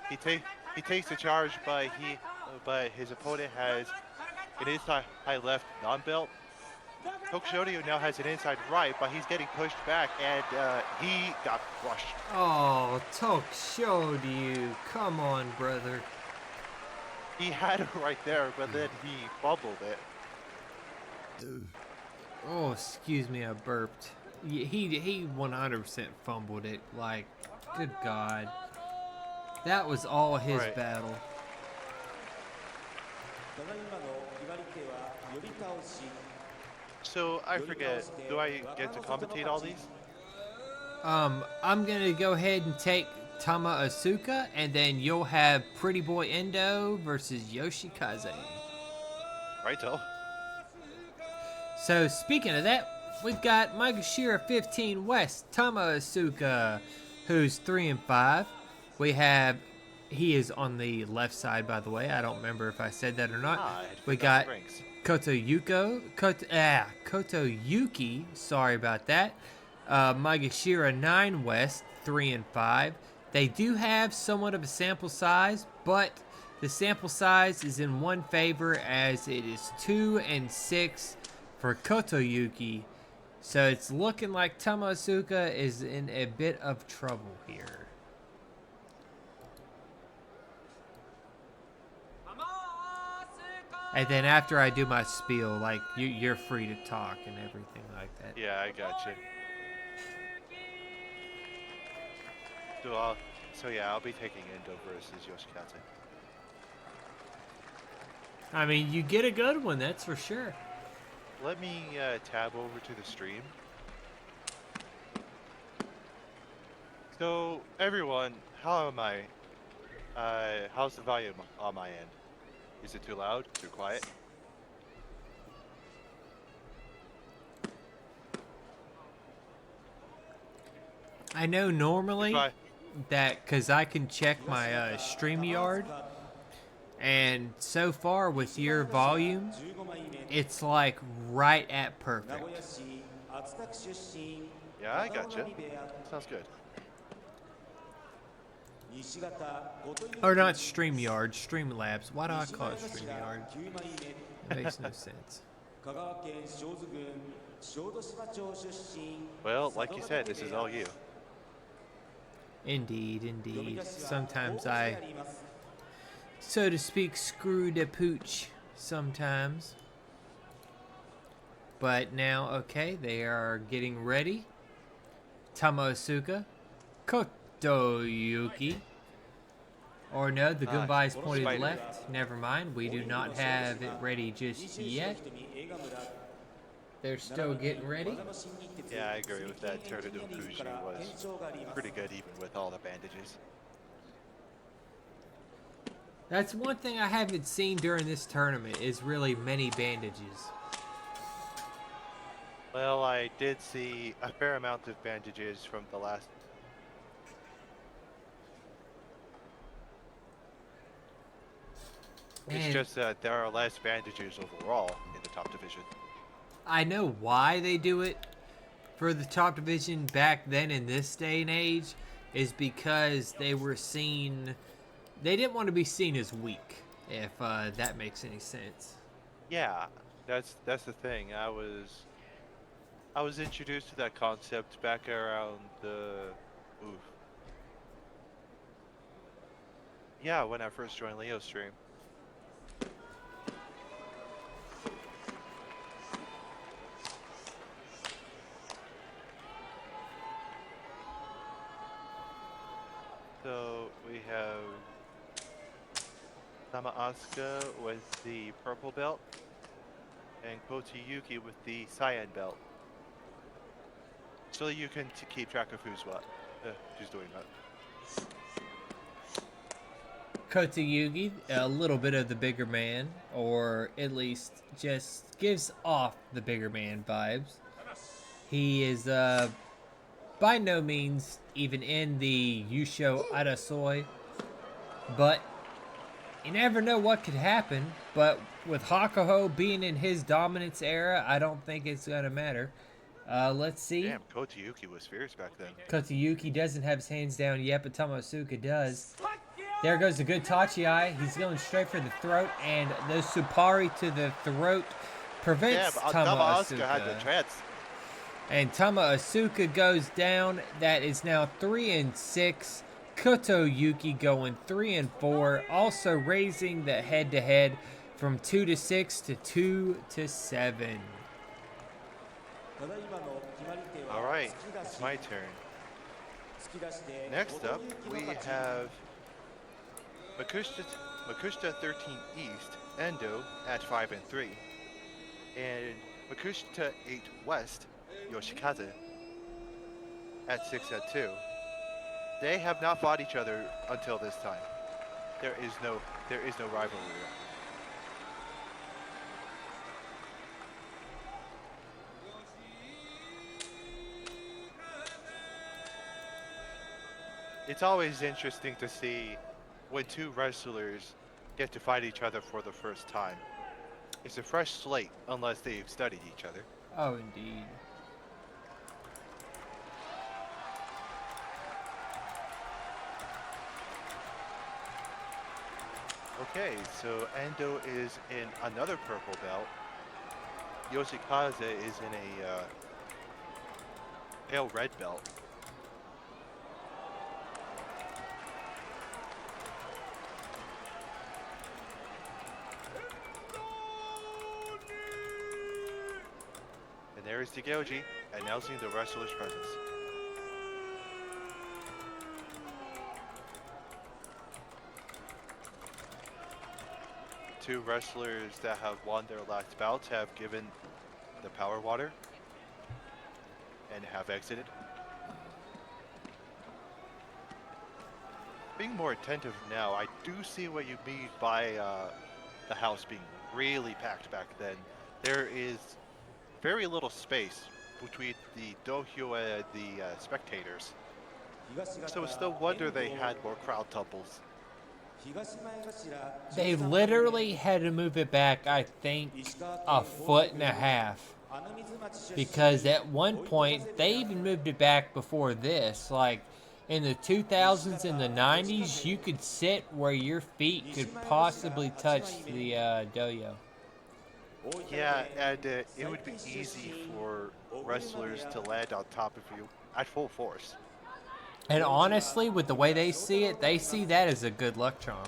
Speaker 3: he takes the charge, but his opponent has an inside high left non-belt. Tokishoryu now has an inside right, but he's getting pushed back, and he got crushed.
Speaker 1: Oh, Tokishoryu, come on, brother.
Speaker 3: He had it right there, but then he bubbled it.
Speaker 1: Oh, excuse me, I burped. He 100% fumbled it. Like, good God. That was all his
Speaker 3: Right.
Speaker 1: battle.
Speaker 3: So I forget, do I get to commentate all these?
Speaker 1: I'm gonna go ahead and take Tama Asuka, and then you'll have Pretty Boy Endo versus Yoshikaze.
Speaker 3: Righto.
Speaker 1: So speaking of that, we've got Maegashira 15 West, Tama Asuka, who's 3-5. He is on the left side, by the way. I don't remember if I said that or not. We got Kotoyuki. Sorry about that. Maegashira 9 West, 3-5. They do have somewhat of a sample size, but the sample size is in one favor as it is 2-6 for Kotoyuki. So it's looking like Tama Asuka is in a bit of trouble here. And then after I do my spiel, like, you're free to talk and everything like that.
Speaker 3: Yeah, I got you. So I'll be taking Endo versus Yoshikaze.
Speaker 1: I mean, you get a good one, that's for sure.
Speaker 3: Let me tab over to the stream. So, everyone, how am I? How's the volume on my end? Is it too loud? Too quiet?
Speaker 1: I know normally that because I can check my StreamYard, and so far with your volume, it's like right at perfect.
Speaker 3: Yeah, I gotcha. Sounds good.
Speaker 1: Or not StreamYard, Streamlabs. Why do I call it StreamYard? It makes no sense.
Speaker 3: Well, like you said, this is all you.
Speaker 1: Indeed, indeed. Sometimes I, so to speak, screw the pooch sometimes. But now, okay, they are getting ready. Tama Asuka, Kotoyuki. Or no, the goodbye is pointed left. Never mind, we do not have it ready just yet. They're still getting ready.
Speaker 3: Yeah, I agree with that. Terado Fuji was pretty good even with all the bandages.
Speaker 1: That's one thing I haven't seen during this tournament is really many bandages.
Speaker 3: Well, I did see a fair amount of bandages from the last. It's just that there are less bandages overall in the top division.
Speaker 1: I know why they do it for the top division back then in this day and age is because they were seen, they didn't want to be seen as weak, if that makes any sense.
Speaker 3: Yeah, that's the thing. I was introduced to that concept back around the yeah, when I first joined Leo's stream. So we have Tama Asuka with the purple belt and Kotoyuki with the cyan belt. So you can keep track of who's what. Who's doing that.
Speaker 1: Kotoyuki, a little bit of the bigger man, or at least just gives off the bigger man vibes. He is by no means even in the Yusho Arasoi, but you never know what could happen. But with Hakuho being in his dominance era, I don't think it's gonna matter. Let's see.
Speaker 3: Damn, Kotoyuki was fierce back then.
Speaker 1: Kotoyuki doesn't have his hands down yet, but Tama Asuka does. There goes a good Tachi-Ai. He's going straight for the throat, and the Supari to the throat prevents Tama Asuka.
Speaker 3: Had the treads.
Speaker 1: And Tama Asuka goes down. That is now 3-6. Kotoyuki going 3-4. Also raising the head-to-head from 2-6 to 2-7.
Speaker 3: Alright, it's my turn. Next up, we have Makushita 13 East, Endo at 5 and 3. And Makushita 8 West, Yoshikaze at 6 and 2. They have not fought each other until this time. There is no rivalry. It's always interesting to see when two wrestlers get to fight each other for the first time. It's a fresh slate unless they've studied each other.
Speaker 1: Oh, indeed.
Speaker 3: Okay, so Endo is in another purple belt. Yoshikaze is in a pale red belt. And there is Takeoji announcing the wrestler's presence. Two wrestlers that have won their last bouts have given the power water and have exited. Being more attentive now, I do see what you mean by the house being really packed back then. There is very little space between the dohyo and the spectators. So it's no wonder they had more crowd tumbles.
Speaker 1: They literally had to move it back, I think, a foot and a half. Because at one point, they even moved it back before this. Like, in the 2000s and the 90s, you could sit where your feet could possibly touch the dohyo.
Speaker 3: Yeah, and it would be easy for wrestlers to land on top of you at full force.
Speaker 1: And honestly, with the way they see it, they see that as a good luck charm.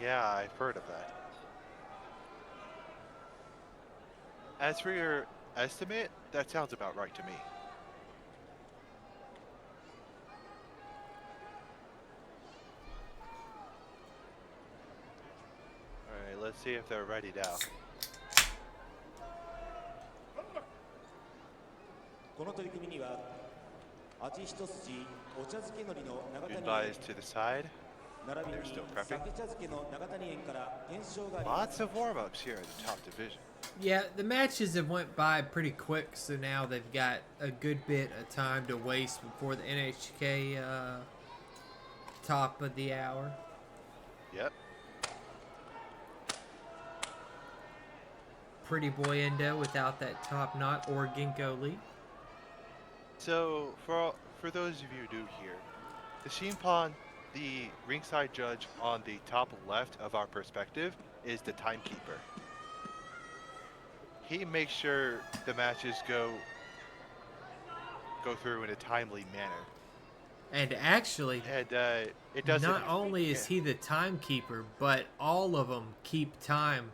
Speaker 3: Yeah, I've heard of that. As for your estimate, that sounds about right to me. Alright, let's see if they're ready now. Goodbyes to the side. They're still prepping. Lots of warm-ups here in the top division.
Speaker 1: Yeah, the matches have went by pretty quick, so now they've got a good bit of time to waste before the NHK top of the hour.
Speaker 3: Yep.
Speaker 1: Pretty boy Endo without that top knot or Ginkgo Lee.
Speaker 3: So, for those of you new here, the Shinpan, the ringside judge on the top left of our perspective, is the timekeeper. He makes sure the matches go through in a timely manner.
Speaker 1: And actually,
Speaker 3: it doesn't.
Speaker 1: Not only is he the timekeeper, but all of them keep time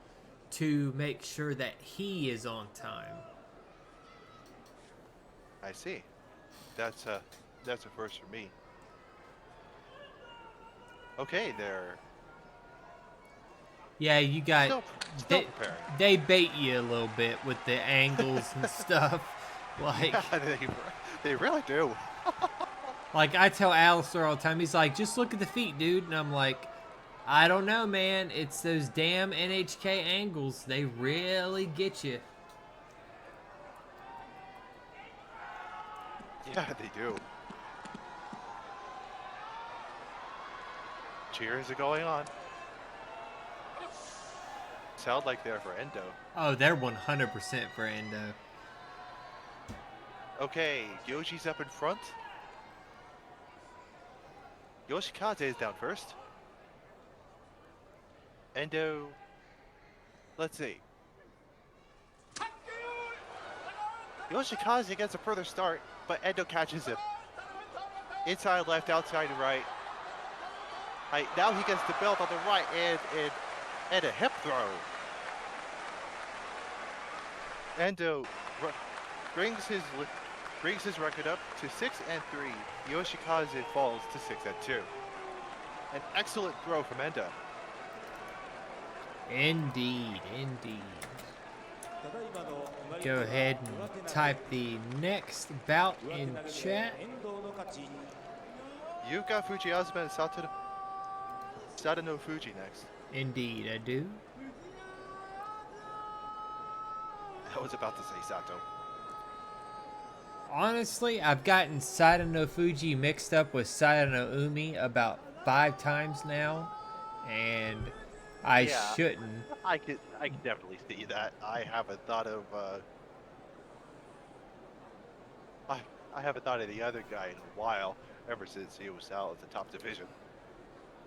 Speaker 1: to make sure that he is on time.
Speaker 3: I see. That's a first for me. Okay, there.
Speaker 1: Yeah, you got.
Speaker 3: Still preparing.
Speaker 1: They bait you a little bit with the angles and stuff. Like,
Speaker 3: Yeah, they really do.
Speaker 1: like I tell Alistair all the time, he's like, just look at the feet, dude. And I'm like, I don't know, man. It's those damn NHK angles. They really get you.
Speaker 3: Yeah, they do. Cheers are going on. Sound like they're for Endo.
Speaker 1: Oh, they're 100% for Endo.
Speaker 3: Okay, Yoshi's up in front. Yoshikaze is down first. Endo, let's see. Yoshikaze gets a further start, but Endo catches him. Inside left, outside right. Now he gets the belt on the right and a hip throw. Endo brings his record up to 6-3. Yoshikaze falls to 6-2. An excellent throw from Endo.
Speaker 1: Indeed, indeed. Go ahead and type the next bout in chat.
Speaker 3: You've got Fujiazuma and Sadano Fuji next.
Speaker 1: Indeed, I do.
Speaker 3: I was about to say Sato.
Speaker 1: Honestly, I've gotten Sadano Fuji mixed up with Sadano Umi about 5 times now, and I shouldn't.
Speaker 3: I can definitely see that. I haven't thought of I haven't thought of the other guy in a while, ever since he was out of the top division.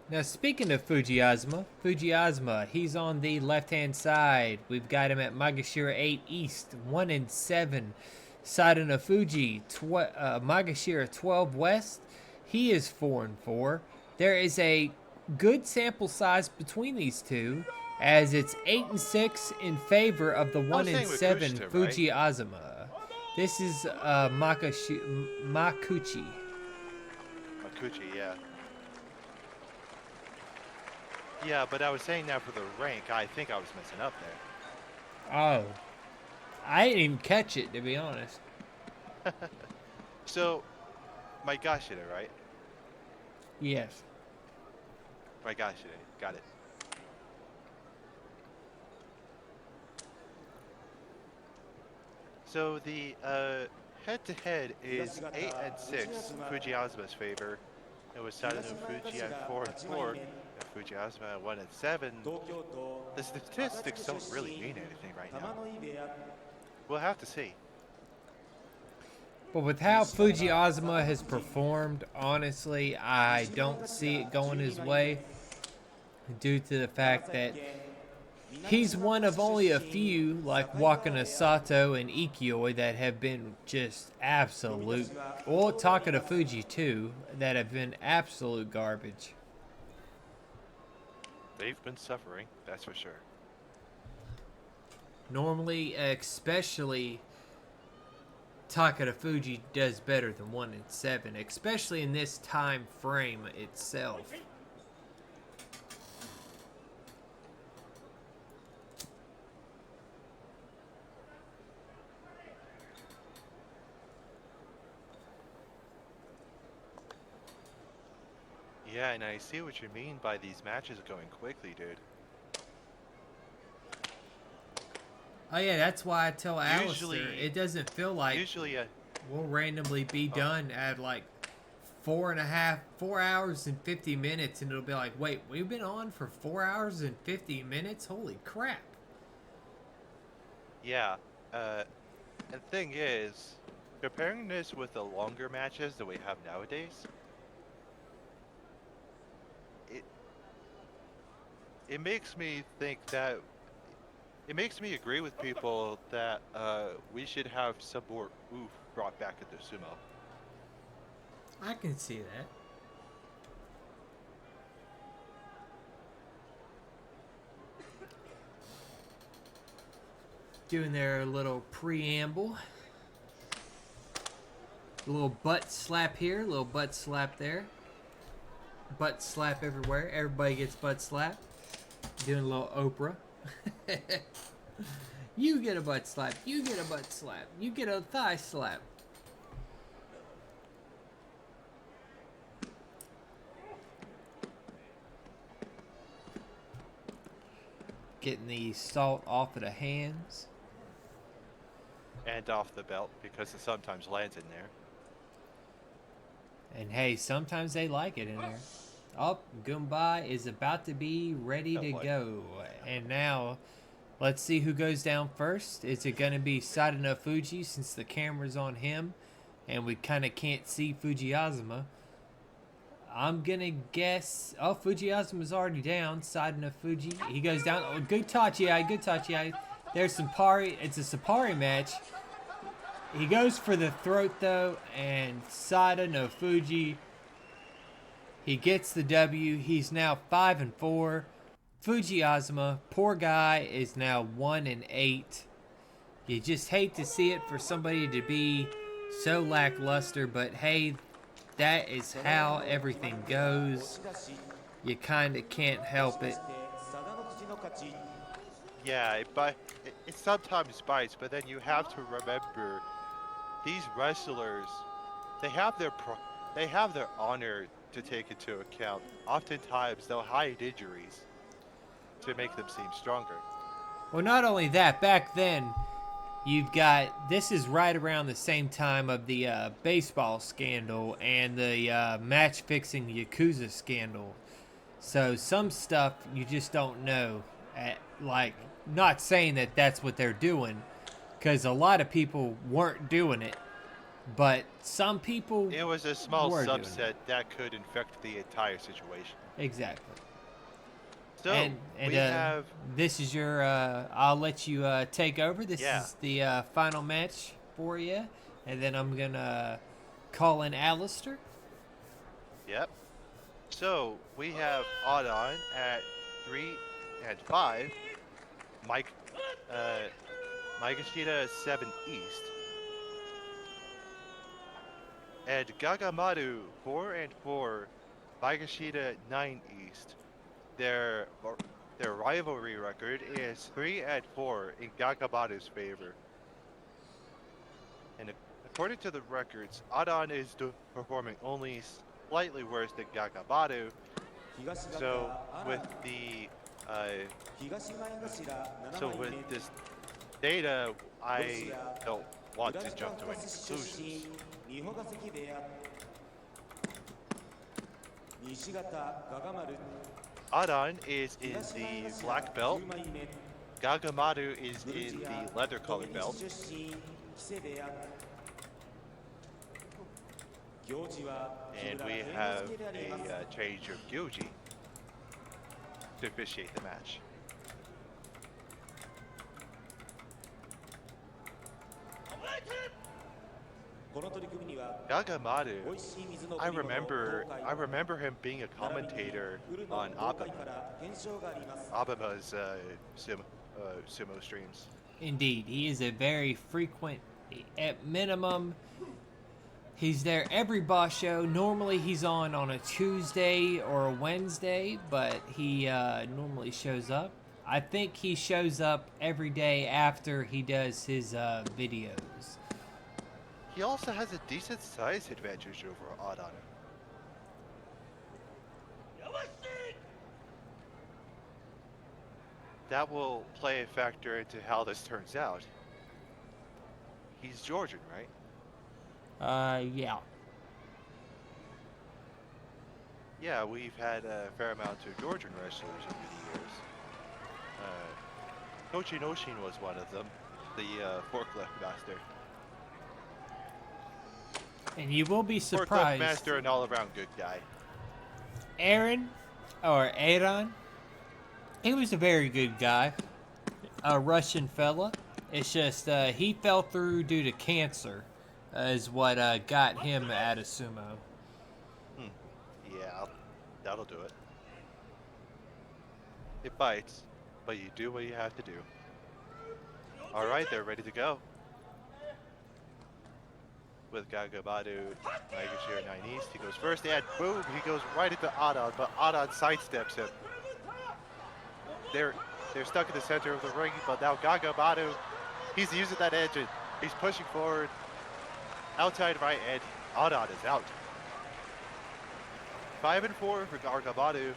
Speaker 1: Now, speaking of Fujiazuma, he's on the left-hand side. We've got him at Magashira 8 East, 1-7. Sadano Fuji, Magashira 12 West, he is 4-4. There is a good sample size between these two, as it's 8-6 in favor of the 1-7 Fujiazuma. Right? This is Makuchi.
Speaker 3: Makuchi, yeah. Yeah, but I was saying that for the rank. I think I was messing up there.
Speaker 1: Oh. I didn't even catch it, to be honest.
Speaker 3: So, my Gashida, right?
Speaker 1: Yes.
Speaker 3: My Gashida, got it. So the head-to-head is 8-6, Fujiazuma's favor. It was Sadano Fuji at 4-4, and Fujiazuma at 1-7. The statistics don't really mean anything right now. We'll have to see.
Speaker 1: But with how Fujiazuma has performed, honestly, I don't see it going his way, due to the fact that he's one of only a few, like Wakana Sato and Ikioi, that have been just absolute, or Takada Fuji too, that have been absolute garbage.
Speaker 3: They've been suffering, that's for sure.
Speaker 1: Normally, especially, Takada Fuji does better than 1-7, especially in this time frame itself.
Speaker 3: Yeah, and I see what you mean by these matches going quickly, dude.
Speaker 1: Oh yeah, that's why I tell Alistair, it doesn't feel like we'll randomly be done at like 4 hours and 50 minutes, and it'll be like, wait, we've been on for 4 hours and 50 minutes? Holy crap.
Speaker 3: Yeah, and the thing is, comparing this with the longer matches that we have nowadays, it makes me think that it makes me agree with people that we should have some more oof brought back into sumo.
Speaker 1: I can see that. Doing their little preamble. A little butt slap here, a little butt slap there. Butt slap everywhere. Everybody gets butt slap. Doing a little Oprah. You get a butt slap. You get a butt slap. You get a thigh slap. Getting the salt off of the hands.
Speaker 3: And off the belt, because it sometimes lands in there.
Speaker 1: And hey, sometimes they like it in there. Oh, Goombay is about to be ready to go. And now, let's see who goes down first. Is it going to be Sadano Fuji, since the camera's on him and we kind of can't see Fujiazuma? I'm going to guess... Oh, Fujiazuma's already down. Sadano Fuji. He goes down. Oh, good Tachiai, good Tachiai. There's Sampari. It's a Sampari match. He goes for the throat, though, and Sadano Fuji... He gets the W. He's now 5-4. Fujiazuma, poor guy, is now 1-8. You just hate to see it for somebody to be so lackluster, but hey, that is how everything goes. You kind of can't help it.
Speaker 3: Yeah, but it sometimes bites, but then you have to remember these wrestlers, they have they have their honor to take into account. Oftentimes they'll hide injuries to make them seem stronger.
Speaker 1: Well, not only that, back then, you've got, this is right around the same time of the baseball scandal and the match fixing Yakuza scandal. So some stuff you just don't know. Like, not saying that that's what they're doing, because a lot of people weren't doing it, but some people
Speaker 3: It was a small
Speaker 1: were doing
Speaker 3: subset
Speaker 1: it.
Speaker 3: that could infect the entire situation.
Speaker 1: Exactly.
Speaker 3: So
Speaker 1: And
Speaker 3: we have
Speaker 1: this is your. I'll let you take over. This
Speaker 3: Yeah.
Speaker 1: is the final match for you, and then I'm gonna call in Alistair.
Speaker 3: Yep. So we have Adon at 3 and 5. Mike Maegashita 7 East. And Gagamaru 4 and 4. Maegashita 9 East. Their rivalry record is 3 and 4 in Gagamaru's favor. And according to the records, Adon is performing only slightly worse than Gagamaru. So with this data, I don't want to jump to any conclusions. Adon is in the black belt. Gagamaru is in the leather colored belt. And we have a change of Gyoji to officiate the match. Gagamaru, I remember him being a commentator on Abama's sumo streams.
Speaker 1: Indeed, he is a very frequent. At minimum, he's there every boss show. Normally, he's on a Tuesday or a Wednesday, but he normally shows up. I think he shows up every day after he does his videos.
Speaker 3: He also has a decent size advantage over Adon. That will play a factor into how this turns out. He's Georgian, right?
Speaker 1: Yeah.
Speaker 3: Yeah, we've had a fair amount of Georgian wrestlers over the years. Tochinoshin was one of them, the forklift master.
Speaker 1: And you will be
Speaker 3: Forklift
Speaker 1: surprised.
Speaker 3: master and all-around good guy.
Speaker 1: Aaron, or Aaron, he was a very good guy. A Russian fella. It's just he fell through due to cancer, is what got him out of sumo.
Speaker 3: Yeah, that'll do it. It bites, but you do what you have to do. All right, they're ready to go. With Gagamaru, Maegashira 9 East, he goes first, and boom, he goes right into Adon, but Adon sidesteps him. They're stuck in the center of the ring, but now Gagamaru, he's using that engine. He's pushing forward, outside right, and Adon is out. 5 and 4 for Gagamaru.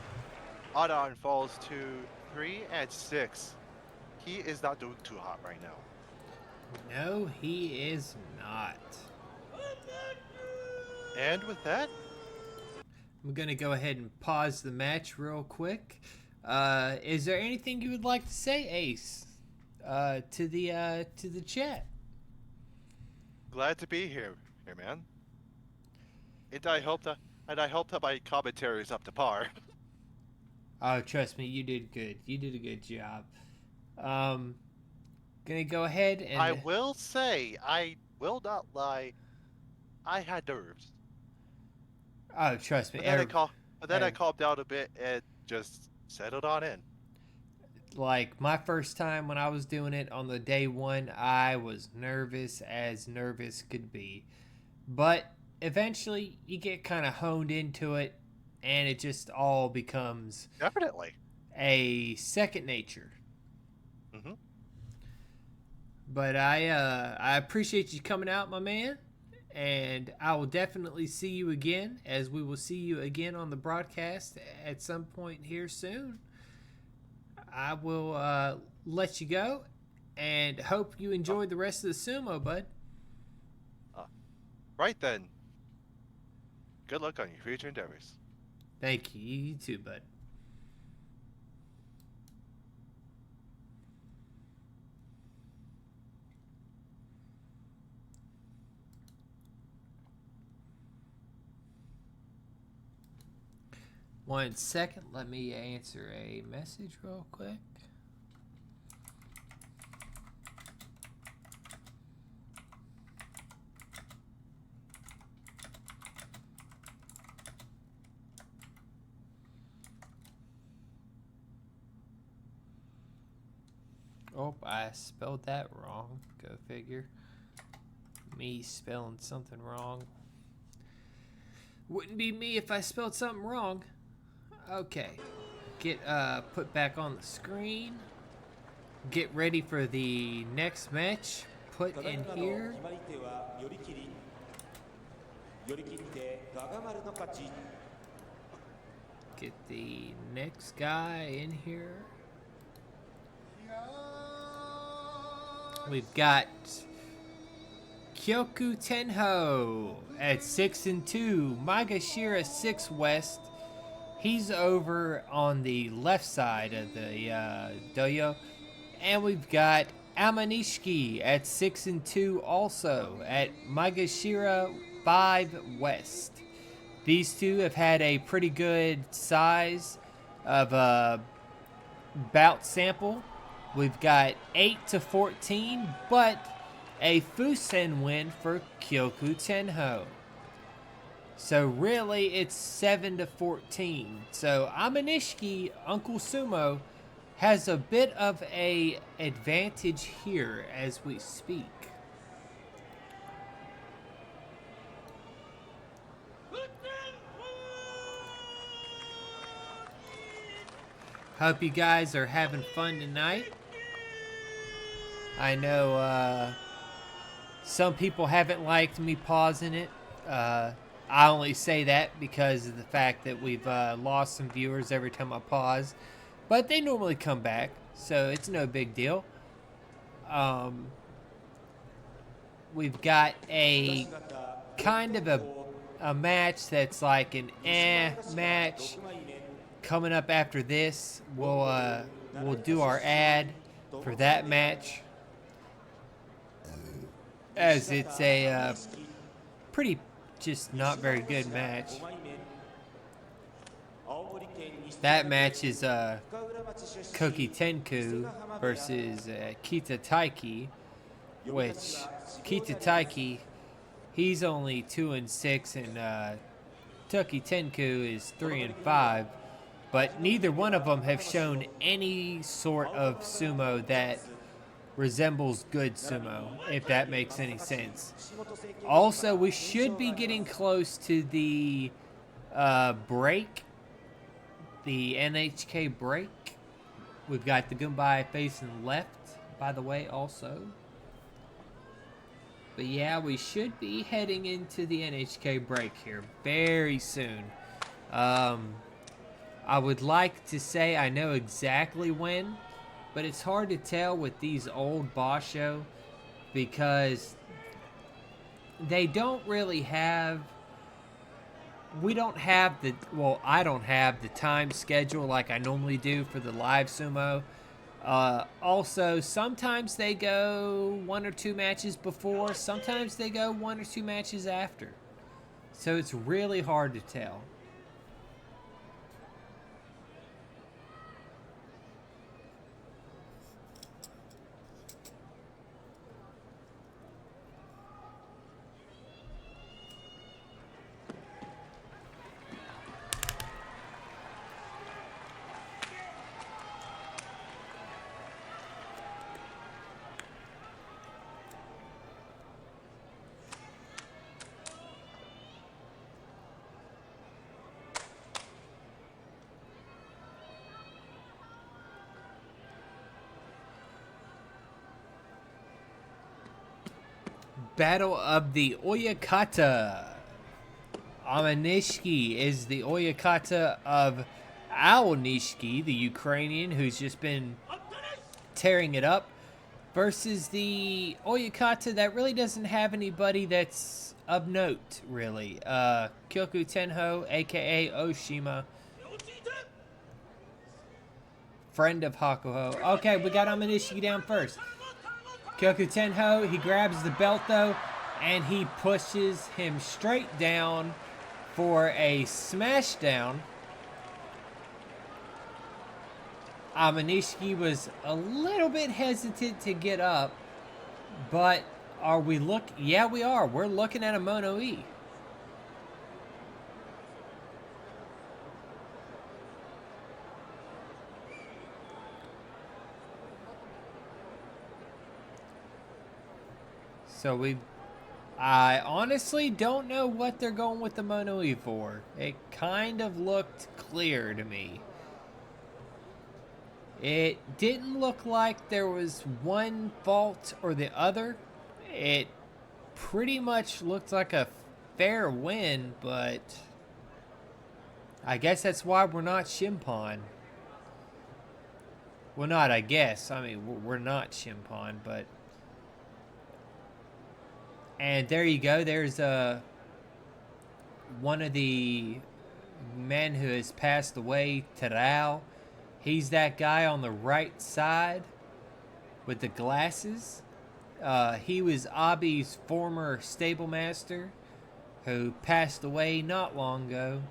Speaker 3: Adon falls to 3 and 6. He is not doing too hot right now.
Speaker 1: No, he is not.
Speaker 3: And with that,
Speaker 1: I'm going to go ahead and pause the match real quick. Is there anything you would like to say, Ace, to the chat?
Speaker 3: glad to be here, man. And I hope that my commentary is up to par.
Speaker 1: Oh, trust me, you did good. You did a good job. Gonna go ahead and
Speaker 3: I will say, I will not lie, I had nerves.
Speaker 1: oh, trust me.
Speaker 3: But then I calmed down a bit and just settled on in.
Speaker 1: like my first time when I was doing it on the day one, I was nervous as nervous could be. But eventually you get kind of honed into it and it just all becomes
Speaker 3: Definitely.
Speaker 1: a second nature.
Speaker 3: Mm-hmm.
Speaker 1: But I appreciate you coming out, my man. And I will definitely see you again, as we will see you again on the broadcast at some point here soon. I will let you go and hope you enjoy the rest of the sumo, bud.
Speaker 3: Right then. Good luck on your future endeavors.
Speaker 1: Thank you. You too, bud. One second, let me answer a message real quick. Oh, I spelled that wrong. Go figure. Me spelling something wrong. Wouldn't be me if I spelled something wrong. Okay. Get put back on the screen. Get ready for the next match. Put in here. Get the next guy in here. We've got Kyoku Tenho at 6-2. Magashira 6 West. He's over on the left side of the doyo. And we've got Amanishiki at 6-2 also at Magashira 5 West. These two have had a pretty good size of bout sample. We've got 8-14, but a Fusen win for Kyoku Tenho. So really, it's 7-14. So Amanishiki, Uncle Sumo, has a bit of a advantage here as we speak. Hope you guys are having fun tonight. I know some people haven't liked me pausing it. I only say that because of the fact that we've lost some viewers every time I pause. But they normally come back, so it's no big deal. We've got a kind of a match that's like an match. Coming up after this, we'll do our ad for that match, as it's a pretty just not very good match. That match is Koki Tenku versus Kita Taiki, which Kita Taiki, he's only 2-6, and Toki Tenku is 3-5. But neither one of them have shown any sort of sumo that resembles good sumo, if that makes any sense. Also, we should be getting close to the break, the NHK break. We've got the Gumbai facing left, by the way, also. But yeah, we should be heading into the NHK break here very soon. I would like to say I know exactly when, but it's hard to tell with these old Basho because they don't really have, I don't have the time schedule like I normally do for the live sumo. Also, sometimes they go 1 or 2 matches before, sometimes they go 1 or 2 matches after. So it's really hard to tell. Battle of the Oyakata. Amanishki is the Oyakata of Alnishki, the Ukrainian, who's just been tearing it up, versus the Oyakata that really doesn't have anybody that's of note, really. Kyoku Tenho, aka Oshima, friend of Hakuho. Okay, we got Amanishiki down first. Kyoku Tenho, he grabs the belt though, and he pushes him straight down for a smashdown. Amanishiki was a little bit hesitant to get up, but are we yeah, we are. We're looking at a Mono E. So I honestly don't know what they're going with the Mono E for. It kind of looked clear to me. It didn't look like there was one fault or the other. It pretty much looked like a fair win, but I guess that's why we're not Shimpan. Well, not I guess. I mean, we're not Shimpan, but... And there you go. There's one of the men who has passed away, Terao. He's that guy on the right side with the glasses. He was Abi's former stable master who passed away not long ago.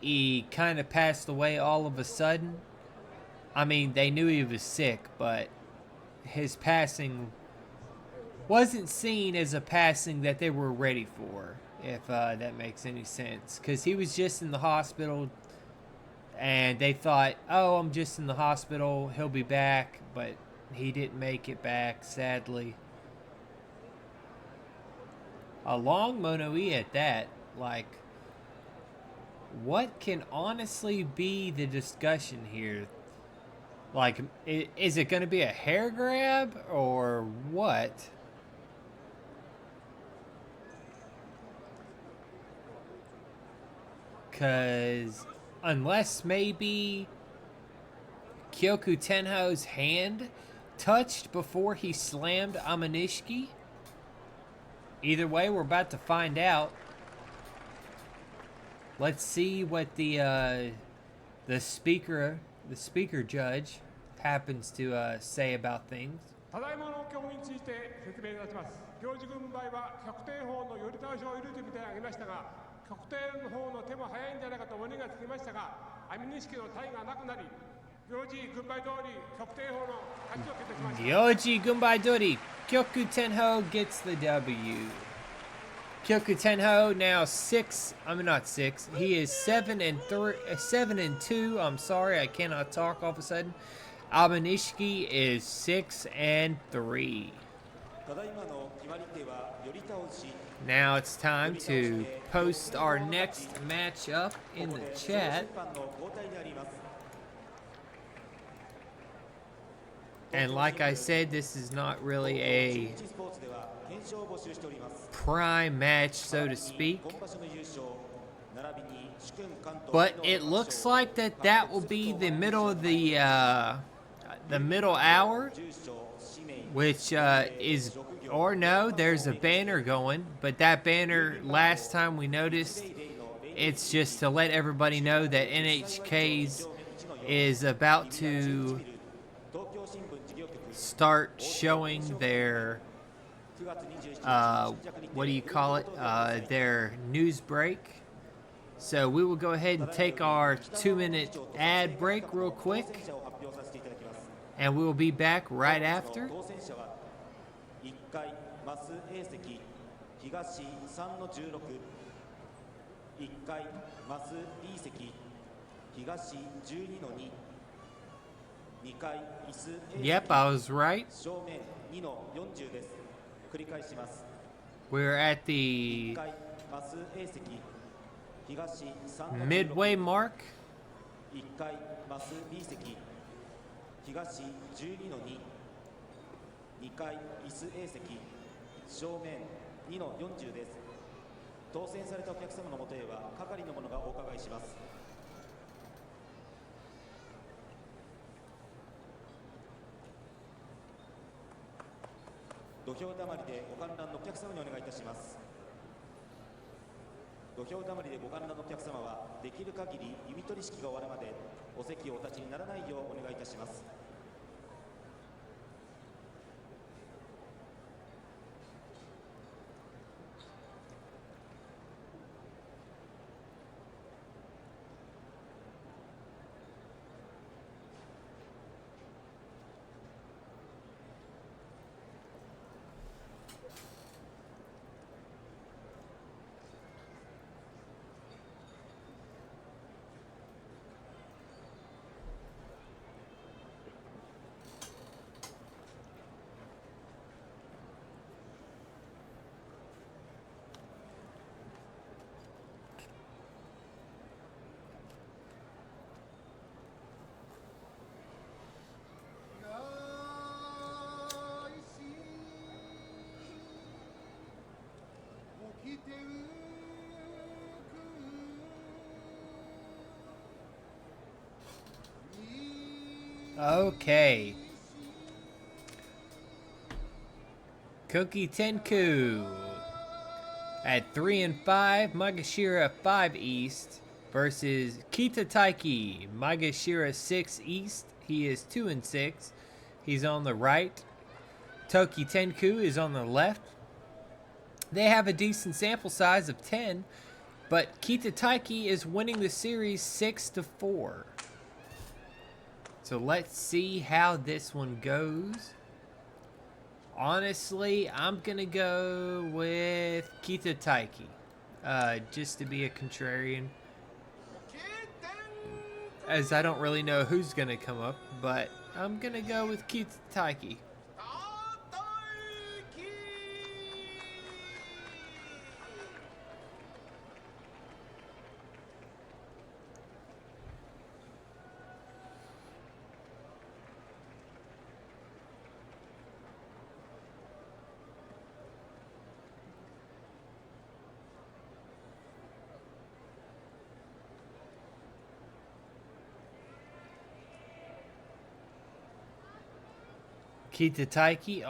Speaker 1: He kind of passed away all of a sudden. I mean, they knew he was sick, but his passing wasn't seen as a passing that they were ready for, if that makes any sense. Because he was just in the hospital, and they thought, oh, I'm just in the hospital, he'll be back, but he didn't make it back, sadly. A long Mono E at that. Like, what can honestly be the discussion here? Like, is it going to be a hair grab, or what? Because unless maybe Kyoku Tenho's hand touched before he slammed Amanishiki. Either way, we're about to find out. Let's see what the speaker judge happens to say about things.
Speaker 4: ただいまの競技について説明いたします。行司軍配は確定法の寄り倒しを許すみたいに挙げましたが、確定の方の手も早いんじゃないかと胸がつきましたが、網錦の体がなくなり、行司軍配通り確定法の勝ちを決定しました。
Speaker 1: Yoji Gunbai Dori, Kyoku Tenho gets the W. Kyoku Tenho now he is 7-2. I'm sorry, I cannot talk all of a sudden. Amanishiki is 6-3. Now it's time to post our next matchup in the chat. And like I said, this is not really a prime match, so to speak. But it looks like that will be the middle of the middle hour, which is, or no, there's a banner going, but that banner last time we noticed, it's just to let everybody know that NHK's is about to start showing their what do you call it, their news break. So we will go ahead and take our 2-minute ad break real quick, and we will be back right after. Yep, I was right. We're at the midway mark.
Speaker 5: 2階椅子 A 席正面2の40です。当選されたお客様のもとへは係の者がお伺いします。土俵たまりでご観覧のお客様にお願いいたします。土俵たまりでご観覧のお客様はできる限り弓取り式が終わるまでお席をお立ちにならないようお願いいたします。
Speaker 1: Okay. Cookie Tenku at 3 and 5, Magashira 5 East versus Kita Taiki, Magashira 6 East. He is 2 and 6. He's on the right. Toki Tenku is on the left. They have a decent sample size of 10, but Kita Taiki is winning the series 6-4. So let's see how this one goes. Honestly, I'm going to go with Kita Taiki, just to be a contrarian. As I don't really know who's going to come up, but I'm going to go with Kita Taiki. Kita Taiki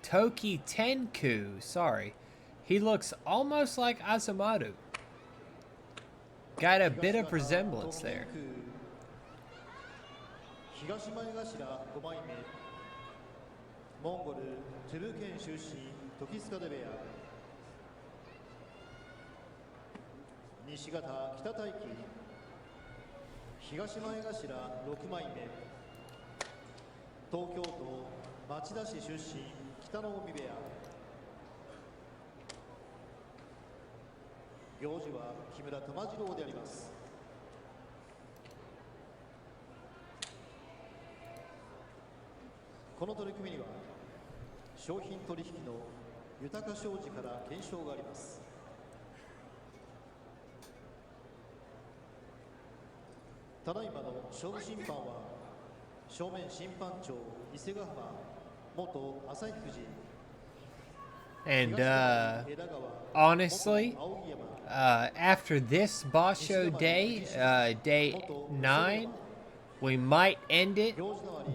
Speaker 1: Toki Tenku, sorry. He looks almost like Azumaru. Got a bit of resemblance there.
Speaker 5: 東前頭5枚目モンゴルトゥル県出身時塚で部屋西方北大輝東前頭6枚目東京都町田市出身北の海部屋行司は木村玉次郎であります。この取り組みには商品取引の豊か商事から検証があります。ただいまの勝負審判は正面審判長伊勢ヶ浜元朝日富士
Speaker 1: And honestly, after this Basho day, day 9, we might end it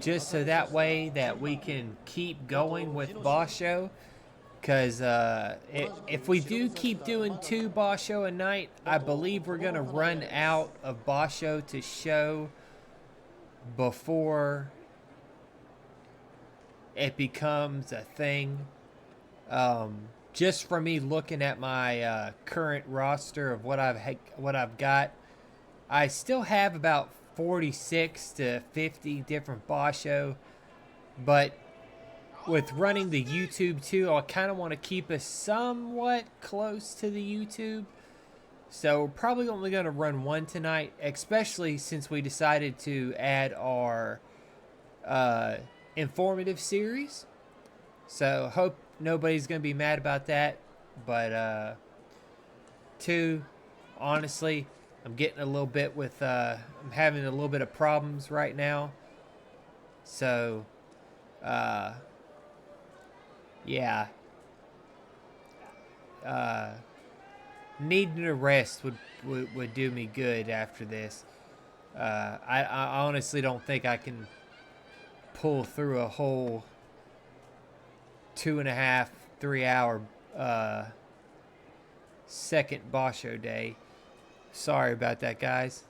Speaker 1: just so that way that we can keep going with Basho. Because if we do keep doing 2 Basho a night, I believe we're going to run out of Basho to show before it becomes a thing. Just from me looking at my current roster of what I've got, I still have about 46 to 50 different Basho, but with running the YouTube too, I kind of want to keep us somewhat close to the YouTube. So we're probably only going to run 1 tonight, especially since we decided to add our informative series. So hope nobody's going to be mad about that. But 2, honestly, I'm getting a little bit with, I'm having a little bit of problems right now. So Yeah. Needing a rest would do me good after this. I honestly don't think I can pull through a whole 2.5, 3 hour second Basho day. Sorry about that, guys.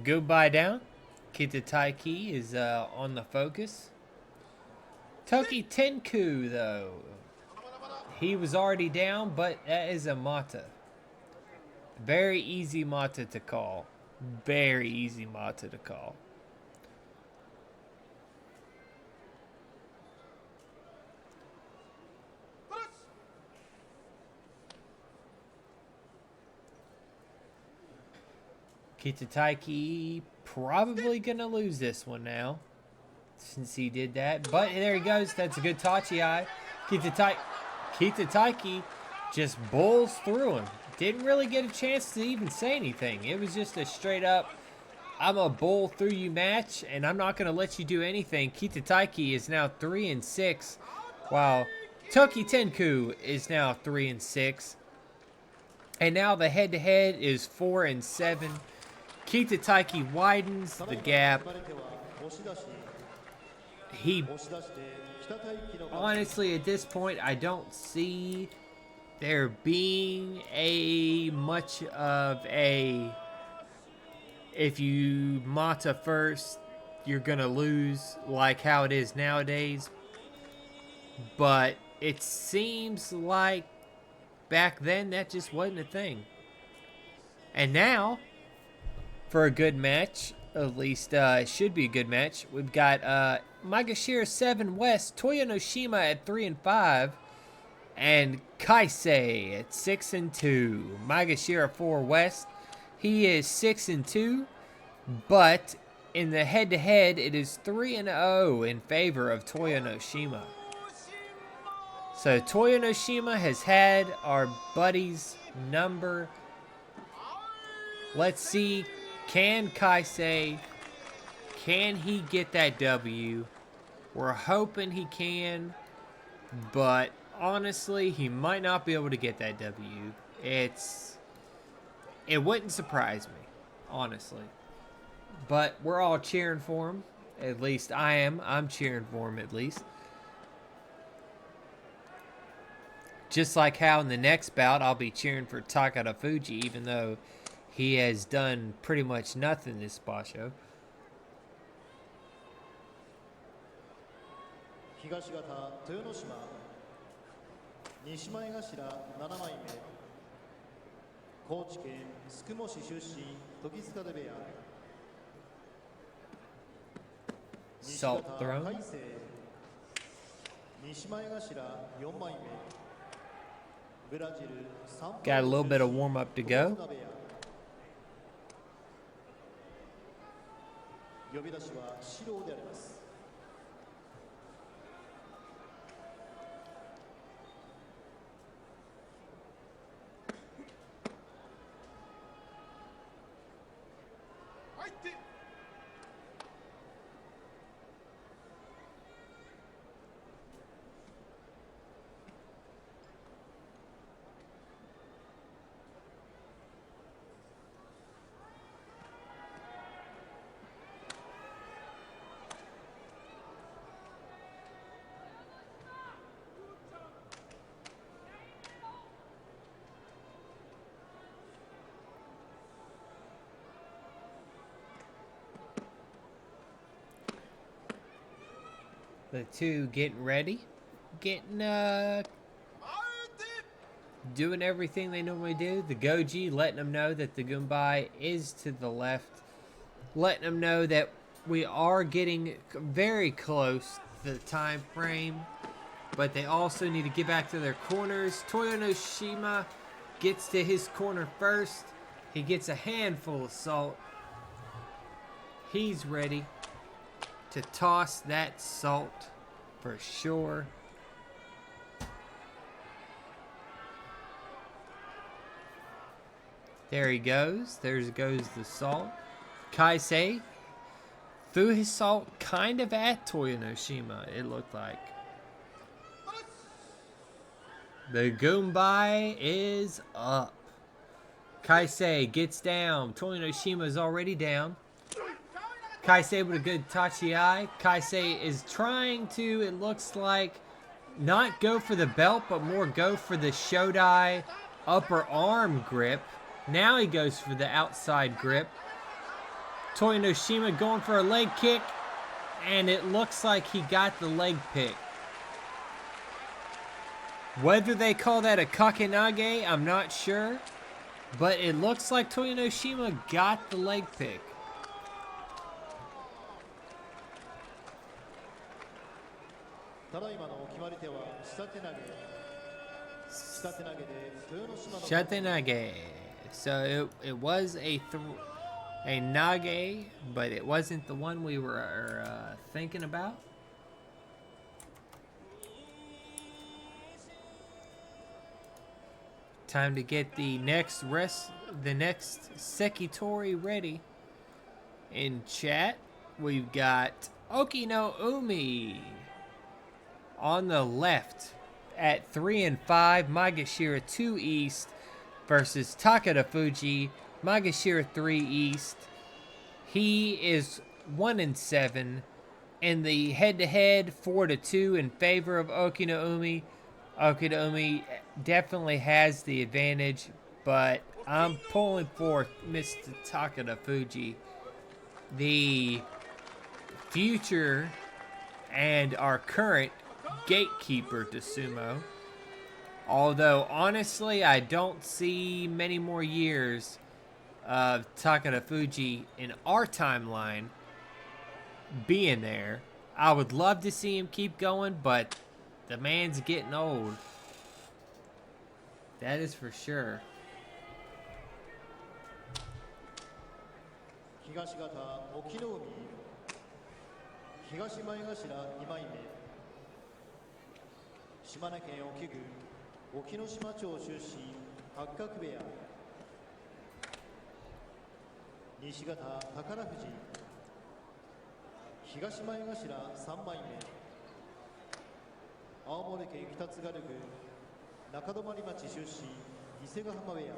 Speaker 1: Goodbye down. Kita Taiki is on the focus. Toki Tenku, though. He was already down, but that is a mata. Very easy mata to call. Very easy mata to call. Kitataiki probably gonna lose this one now, since he did that. But there he goes. That's a good Tachi eye. Kitataiki just bowls through him. Didn't really get a chance to even say anything. It was just a straight up, I'm a bowl through you match, and I'm not gonna let you do anything. Kitataiki is now 3-6, while Toki Tenku is now 3-6. And now the head-to-head is 4-7. Kitataiki widens the gap. He, honestly, at this point, I don't see there being much of a, if you mata first, you're gonna lose, like how it is nowadays. But it seems like back then that just wasn't a thing. And now, for a good match, at least it should be a good match, we've got Magashira 7 West, Toyonoshima at 3-5, and Kaisei at 6-2. Magashira 4 West, he is 6-2, but in the head-to-head, it is 3-0 in favor of Toyonoshima. So Toyonoshima has had our buddy's number. Let's see, can Kaisei, can he get that W? We're hoping he can, but honestly, he might not be able to get that W. It wouldn't surprise me, honestly. But we're all cheering for him. At least I am. I'm cheering for him at least. Just like how in the next bout, I'll be cheering for Takada Fuji, even though he has done pretty much nothing this Basho. Salt thrown. Got a little bit of warm up to go. The two getting ready, doing everything they normally do. The Goji letting them know that the Gumbai is to the left, letting them know that we are getting very close to the time frame, but they also need to get back to their corners. Toyonoshima gets to his corner first. He gets a handful of salt. He's ready. to toss that salt for sure. There he goes. There goes the salt. Kaisei threw his salt kind of at Toyonoshima, it looked like. The Goombay is up. Kaisei gets down. Toyonoshima is already down. Kaisei with a good Tachi-ai. Kaisei is trying to, it looks like, not go for the belt, but more go for the Shodai upper arm grip. Now he goes for the outside grip. Toyonoshima going for a leg kick, and it looks like he got the leg pick. Whether they call that a kakenage, I'm not sure, but it looks like Toyonoshima got the leg pick. Shatenage. So it was a nage, but it wasn't the one we were thinking about. Time to get the next Sekitori ready. In chat, we've got Okino on the left at 3 and 5. Magashira 2 East versus Takada Fuji. Magashira 3 East. He is 1 and 7 in the head-to-head 4-2 in favor of Okino. Okino definitely has the advantage, but I'm pulling for Mr. Takada Fuji. The future and our current gatekeeper to sumo. Although, honestly, I don't see many more years of Takada Fuji in our timeline being there. I would love to see him keep going, but the man's getting old. That is for sure.
Speaker 5: 東方沖の海東前頭2枚目島根県沖郡沖ノ島町出身八角部屋西方宝富士東前頭3枚目青森県北津軽郡中泊町出身伊勢ヶ浜部屋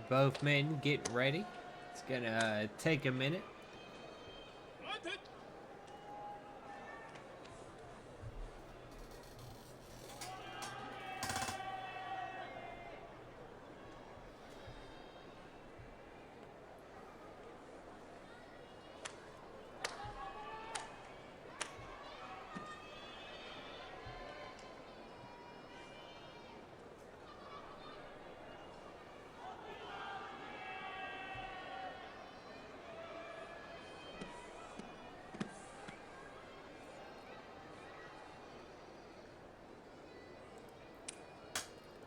Speaker 1: Both men getting ready. It's gonna take a minute.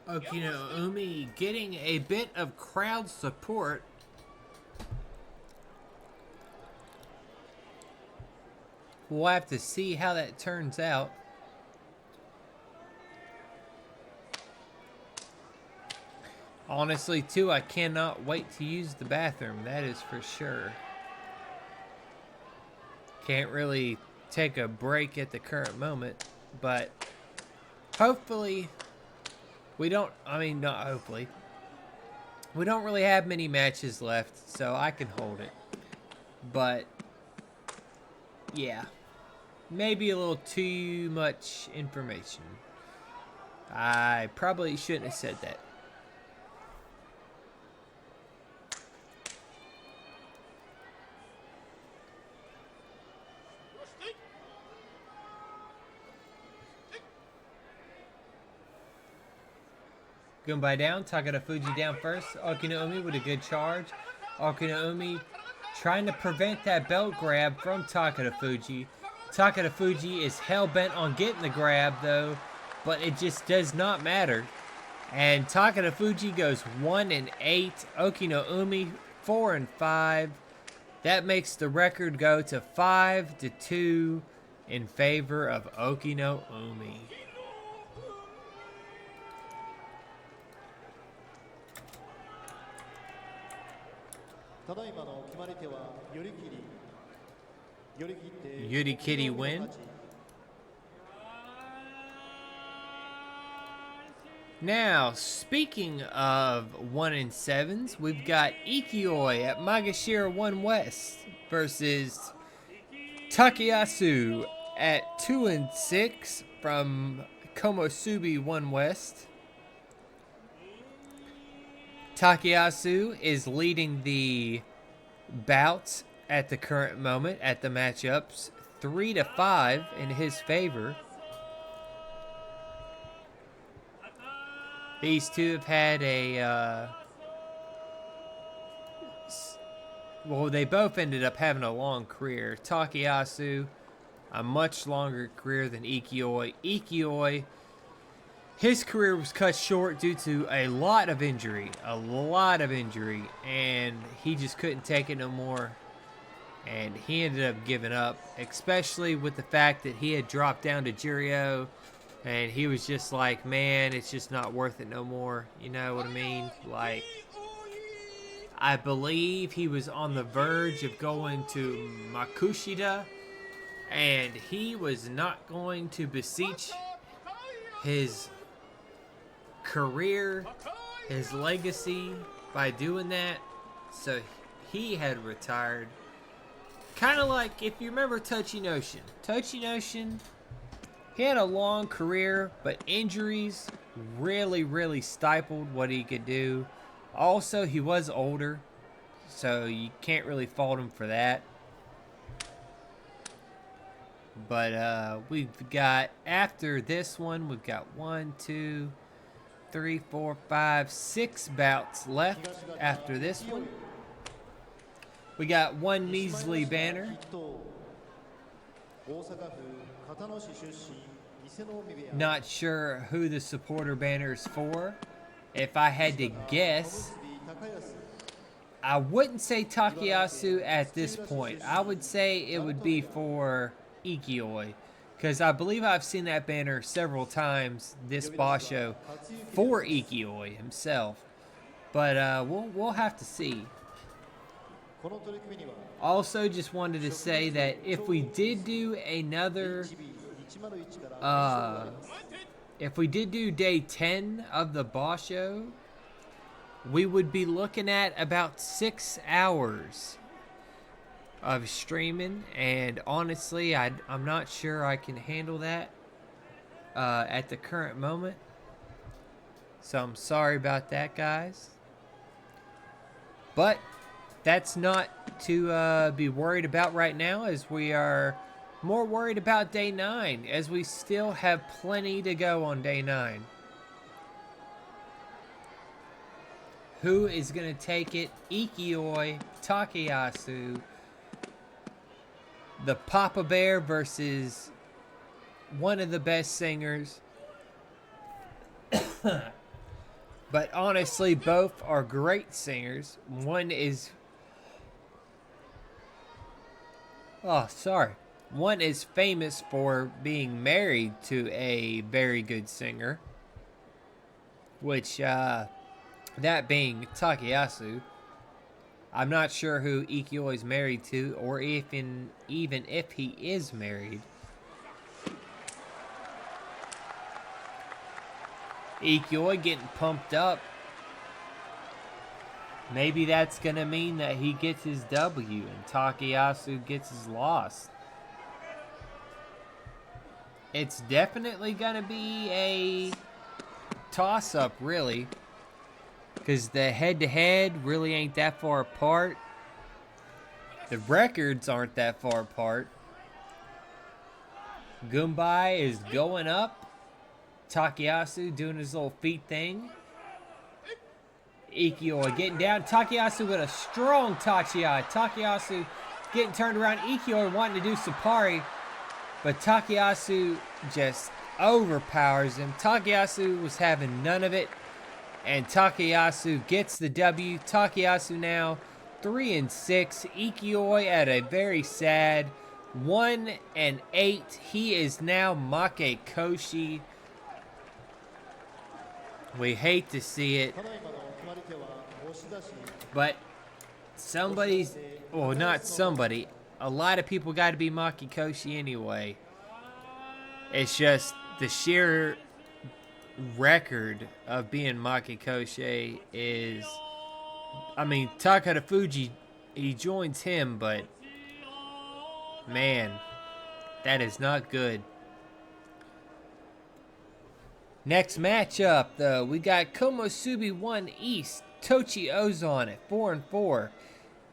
Speaker 1: Okino getting a bit of crowd support. We'll have to see how that turns out. Honestly, too, I cannot wait to use the bathroom. That is for sure. Can't really take a break at the current moment, but hopefully we don't, not hopefully. We don't really have many matches left, so I can hold it. But, yeah. Maybe a little too much information. I probably shouldn't have said that. Goombay down, Takada Fuji down first. Okino with a good charge. Okino trying to prevent that belt grab from Takada Fuji. Takada Fuji is hell-bent on getting the grab, though, but it just does not matter. And Takarafuji goes 1-8. Okinoumi 4-5. That makes the record go to 5-2 in favor of Okinoumi.
Speaker 5: ただいまの決まり手は寄り切り。寄り切って
Speaker 1: Yurikiri win. Now, speaking of 1-7s, we've got Ikioi at Magashira 1 West versus Takayasu at 2-6 from Komosubi 1 West. Takayasu is leading the bouts at the current moment at the matchups 3-5 in his favor. These two have had well, they both ended up having a long career. Takayasu, a much longer career than Ikioi. Ikioi, his career was cut short due to a lot of injury, and he just couldn't take it no more. And he ended up giving up, especially with the fact that he had dropped down to Juryo. And he was just like, man, it's just not worth it no more. You know what I mean? Like, I believe he was on the verge of going to Makushita. And he was not going to beseech his career, his legacy by doing that. So he had retired. Kind of like, if you remember Tochinoshin. Tochinoshin, he had a long career, but injuries really stifled what he could do. Also, he was older, so you can't really fault him for that. But we've got, after this one, we've got 6 bouts left after this one. We got one measly banner. Not sure who the supporter banner is for. If I had to guess, I wouldn't say Takayasu at this point. I would say it would be for Ikioi, because I believe I've seen that banner several times this Basho for Ikioi himself. But we'll have to see. Also, just wanted to say that if we did do another, if we did do day 10 of the Basho, we would be looking at about 6 hours of streaming, and honestly, I'm not sure I can handle that at the current moment. So I'm sorry about that, guys. But that's not to be worried about right now, as we are more worried about day 9, as we still have plenty to go on day 9. Who is going to take it? Ikioi, Takayasu, the Papa Bear versus one of the best singers. But honestly, both are great singers. One is... One is famous for being married to a very good singer, which, that being Takayasu. I'm not sure who Ikioi is married to, or even if he is married. Ikioi getting pumped up. Maybe that's going to mean that he gets his W and Takayasu gets his loss. It's definitely going to be a toss-up, really. Because the head-to-head really ain't that far apart. The records aren't that far apart. Gumbai is going up. Takayasu doing his little feet thing. Ikioi getting down. Takayasu with a strong Tachi-ai. Takayasu getting turned around. Ikioi wanting to do Sapari. But Takayasu just overpowers him. Takayasu was having none of it. And Takayasu gets the W. Takayasu now 3-6. Ikioi at a very sad 1-8. He is now Make Koshi. We hate to see it, but somebody's, well, not somebody, a lot of people got to be Make Koshi anyway. It's just the sheer record of being Make Koshi is, I mean, Takada Fuji, he joins him, but man, that is not good. Next matchup, though, we got Komusubi 1 East, Tochi Ozon at 4-4.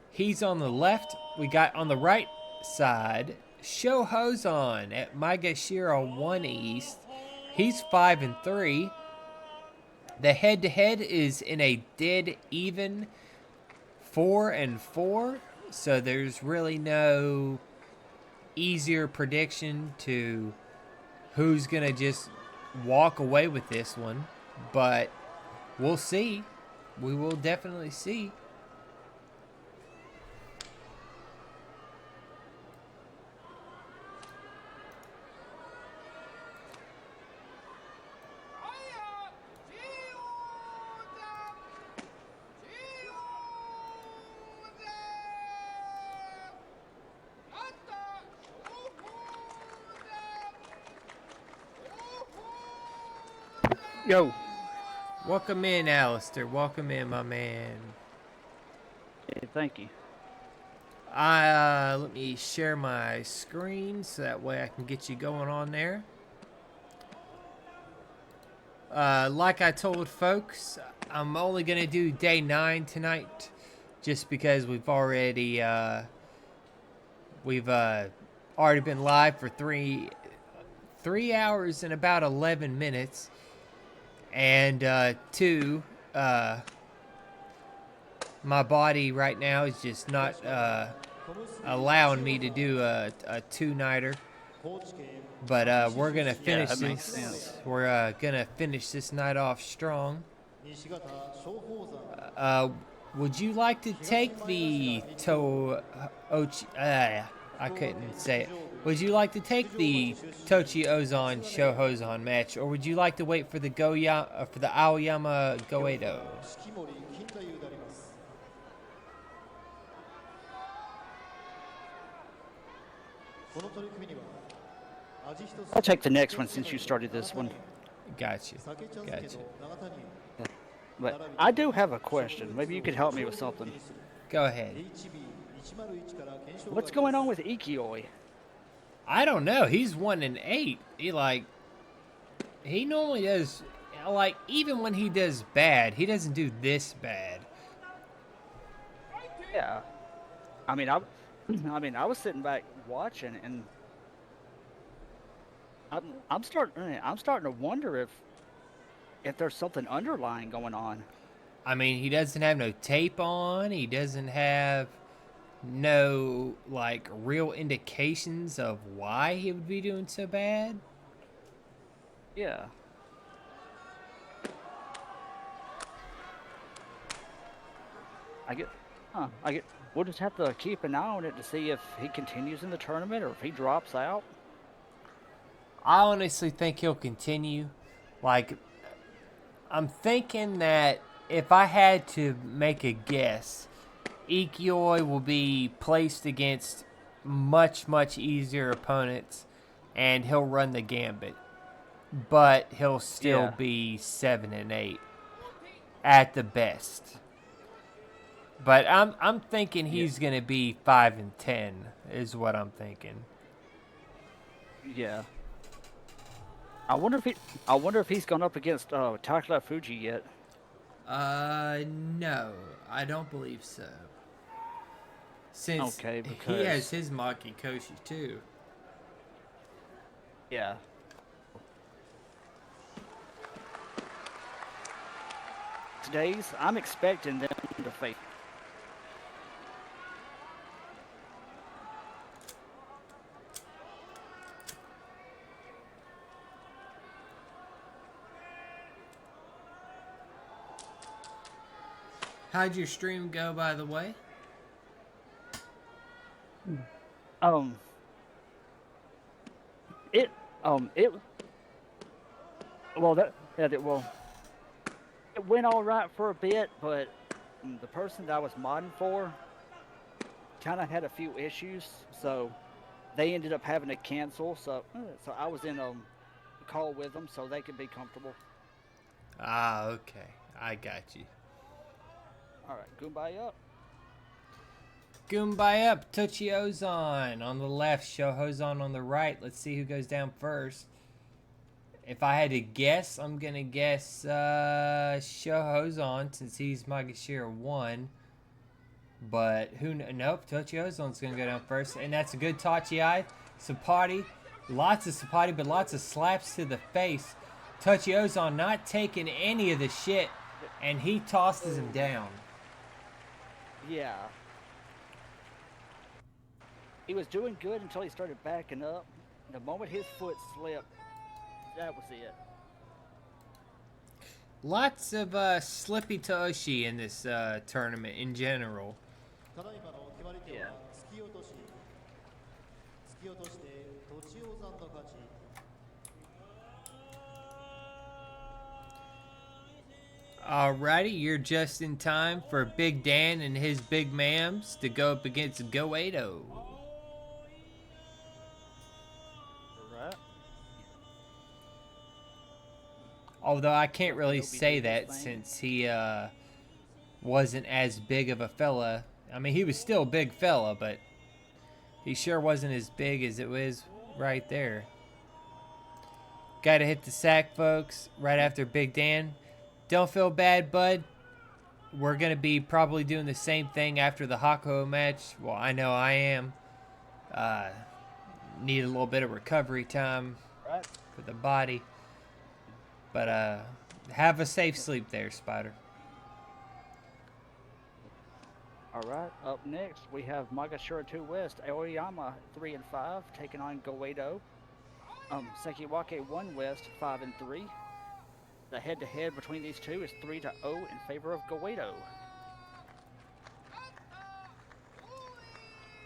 Speaker 1: He's on the left. We got on the right side, Sho Hozon at Maegashira 1 East. He's 5-3. The head-to-head is in a dead even 4-4. So there's really no easier prediction to who's going to just walk away with this one, but we'll see. We will definitely see.
Speaker 6: Yo.
Speaker 1: Welcome in, Alistair. Welcome in, my man.
Speaker 6: Hey, thank you.
Speaker 1: Let me share my screen so that way I can get you going on there. Like I told folks, I'm only gonna do day 9 tonight, just because we've already been live for three hours and about 11 minutes. And 2, my body right now is just not allowing me to do a 2-nighter. But we're gonna finish
Speaker 6: that
Speaker 1: this.
Speaker 6: makes sense.
Speaker 1: We're gonna finish this night off strong. Would you like to take the I couldn't say it. Would you like to take the Tochi Ozon Sho Hozon match, or would you like to wait for the Aoyama Goedo?
Speaker 6: I'll take the next one since you started this one.
Speaker 1: Gotcha.
Speaker 6: But I do have a question. Maybe you could help me with something.
Speaker 1: Go ahead.
Speaker 6: What's going on with Ikioi?
Speaker 1: I don't know. He's 1-8. He normally does, even when he does bad, he doesn't do this bad.
Speaker 6: Yeah. I mean, I was sitting back watching, and I'm starting to wonder if there's something underlying going on.
Speaker 1: I mean, he doesn't have no tape on. He doesn't have no, real indications of why he would be doing so bad.
Speaker 6: Yeah. We'll just have to keep an eye on it to see if he continues in the tournament or if he drops out.
Speaker 1: I honestly think he'll continue. I'm thinking that if I had to make a guess, Ikioi will be placed against much, much easier opponents, and he'll run the gambit. But he'll still be 7-8 at the best. But I'm thinking he's gonna be 5-10 is what I'm thinking.
Speaker 6: Yeah. I wonder if he's gone up against Takada Fuji yet.
Speaker 1: No, I don't believe so. Since he has his Maki Koshi too.
Speaker 6: Yeah. Today's, I'm expecting them to face.
Speaker 1: How'd your stream go, by the way?
Speaker 6: Um, it, it, well, it went all right for a bit, but the person that I was modding for kind of had a few issues, so they ended up having to cancel. So I was in a call with them so they could be comfortable.
Speaker 1: Ah, okay. I got you.
Speaker 6: All right, goodbye up.
Speaker 1: Goombay up, Touchy Ozon on the left, Shohozon on the right. Let's see who goes down first. If I had to guess, I'm going to guess Shohozon since he's Magashira 1. But nope, Touchy Ozon's going to go down first. And that's a good Tachi Eye. Sapati, lots of Sapati, but lots of slaps to the face. Touchy Ozon not taking any of the shit, and he tosses him down.
Speaker 6: Yeah. He was doing good until he started backing up. The moment his foot slipped, that was it.
Speaker 1: Lots of slippy Toshi in this tournament in general.
Speaker 6: Yeah.
Speaker 1: Alrighty, you're just in time for Big Dan and his Big Mams to go up against Goedo.
Speaker 6: Right.
Speaker 1: Although I can't really say that since he wasn't as big of a fella. I mean, he was still a big fella, but he sure wasn't as big as it was right there. Gotta hit the sack, folks, right after Big Dan. Don't feel bad, bud. We're going to be probably doing the same thing after the Hako match. Well, I know I am. Need a little bit of recovery time for the body. But have a safe sleep there, Spider.
Speaker 6: All right. Up next, we have Magashira 2 West, Aoyama 3 and 5, taking on Goedo. Sekiwake 1 West 5 and 3. The head-to-head between these two is 3-0 in favor of Goedo.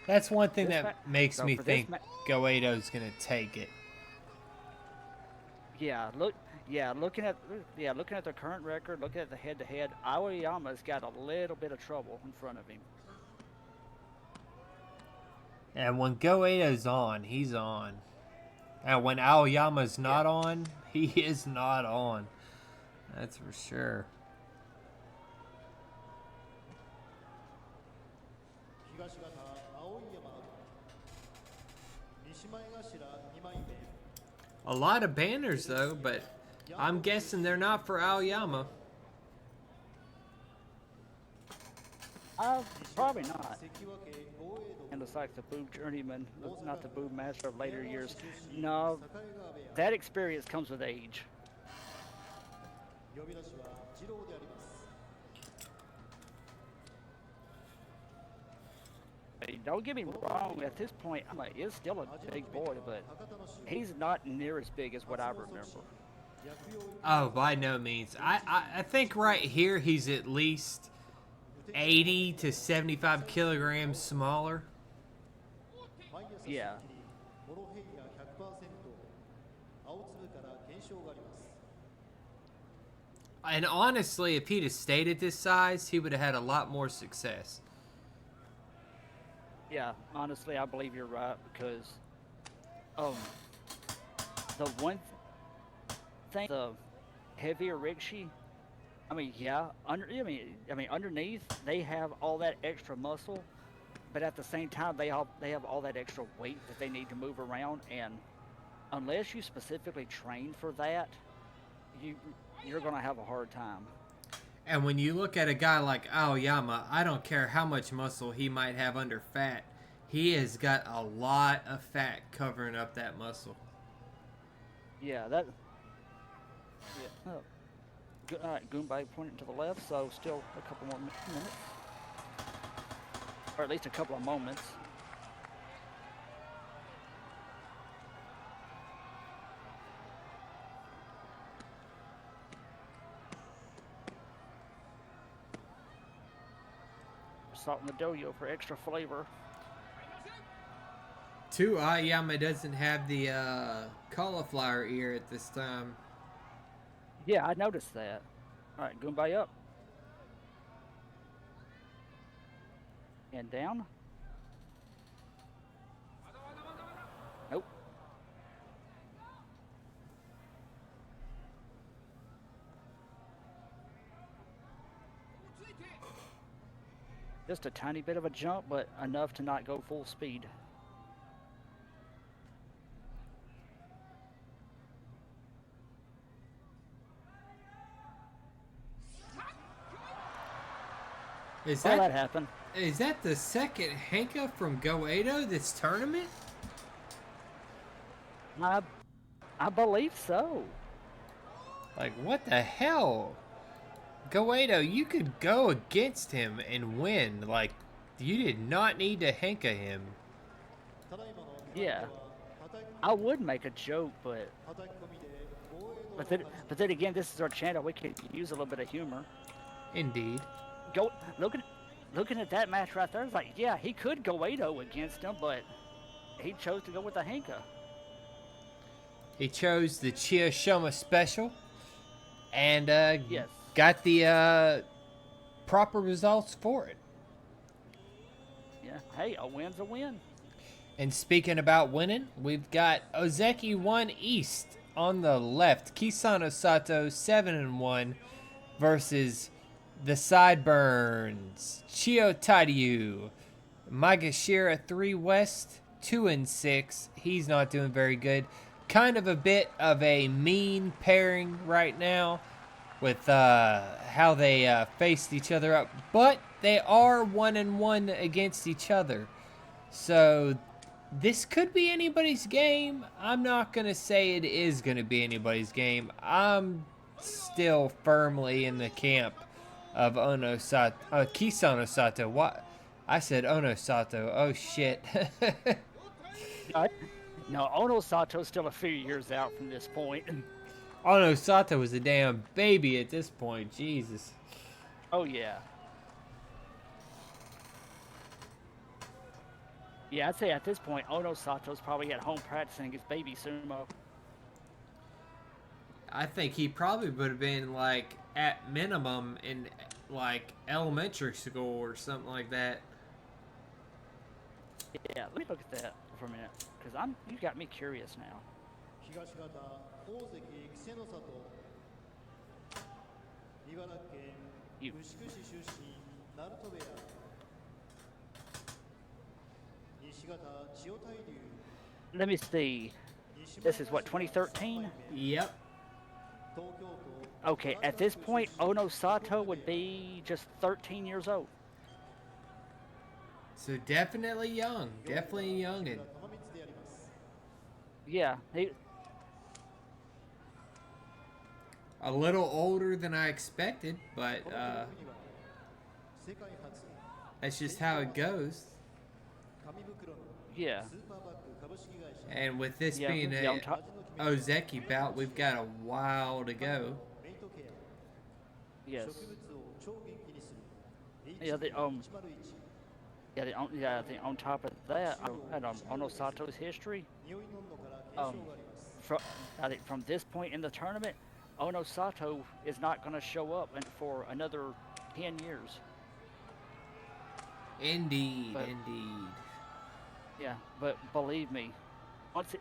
Speaker 1: That's one thing that makes me think Goedo's gonna take it.
Speaker 6: Looking at their current record, looking at the head-to-head, Aoyama's got a little bit of trouble in front of him.
Speaker 1: And when Goedo's on, he's on. And when Aoyama's not on, he is not on. That's for sure. A lot of banners though, but I'm guessing they're not for Aoyama.
Speaker 6: Probably not. And looks like the Boo Journeyman, not the Boo Master of later years. No, that experience comes with age. Hey, don't get me wrong, at this point, is still a big boy, but he's not near as big as what I remember.
Speaker 1: Oh, by no means. I think right here he's at least 80 to 75 kilograms smaller.
Speaker 6: Yeah.
Speaker 1: And honestly, if he'd have stayed at this size, he would have had a lot more success.
Speaker 6: Yeah, honestly, I believe you're right because the one thing, the heavier Rikishi, underneath they have all that extra muscle, but at the same time they have all that extra weight that they need to move around, and unless you specifically train for that, you're gonna have a hard time.
Speaker 1: And when you look at a guy like Aoyama, I don't care how much muscle he might have under fat, he has got a lot of fat covering up that muscle.
Speaker 6: Yeah, that. Yeah. Oh. All right, Goombay pointing to the left, so still a couple more minutes, or at least a couple of moments. salt in the doyo for extra flavor.
Speaker 1: 2, Aoyama doesn't have the cauliflower ear at this time.
Speaker 6: Yeah, I noticed that. All right, Goombay up. And down. Nope. Just a tiny bit of a jump, but enough to not go full speed.
Speaker 1: Is
Speaker 6: Well,
Speaker 1: that
Speaker 6: that happened.
Speaker 1: is that the second Henka from Goedo this tournament?
Speaker 6: I believe so.
Speaker 1: Like, what the hell? Goedo, you could go against him and win. Like, you did not need to Henka him.
Speaker 6: Yeah. I would make a joke, but then again, this is our channel. We could use a little bit of humor.
Speaker 1: Indeed.
Speaker 6: Go looking at that match right there. It's like, yeah, he could go 8-0 against him, but he chose to go with the Henka.
Speaker 1: He chose the Chia Shoma special and
Speaker 6: Yes.
Speaker 1: got the proper results for it.
Speaker 6: Yeah. Hey, a win's a win.
Speaker 1: And speaking about winning, we've got Ozeki 1 East on the left. Kisano Sato 7-1 versus the Sideburns. Chio Tadeu. Magashira 3 West 2-6. He's not doing very good. Kind of a bit of a mean pairing right now with how they faced each other up. But they are 1-1 against each other. So this could be anybody's game. I'm not going to say it is going to be anybody's game. I'm still firmly in the camp of Kisano Sato. What? I said Ono Sato. Oh, shit.
Speaker 6: No, Ono Sato's still a few years out from this point.
Speaker 1: Ono Sato was a damn baby at this point. Jesus.
Speaker 6: Oh, yeah. Yeah, I'd say at this point, Ono Sato's probably at home practicing his baby sumo.
Speaker 1: I think he probably would have been, like, at minimum in, like, elementary school or something like that.
Speaker 6: Yeah, let me look at that for a minute, because you got me curious now. You. Let me see. This is what, 2013?
Speaker 1: Yep.
Speaker 6: Okay, at this point, Ono Sato would be just 13 years old.
Speaker 1: So definitely young. Definitely young. And
Speaker 6: Yeah,
Speaker 1: a little older than I expected, but that's just how it goes.
Speaker 6: yeah.
Speaker 1: And with this
Speaker 6: Yeah,
Speaker 1: being
Speaker 6: yeah,
Speaker 1: a Ozeki bout, we've got a while to go.
Speaker 6: Yes. Yeah, on top of that, Ono Sato's history. From this point in the tournament, Ono Sato is not going to show up for another 10 years.
Speaker 1: Indeed.
Speaker 6: Yeah, but believe me, once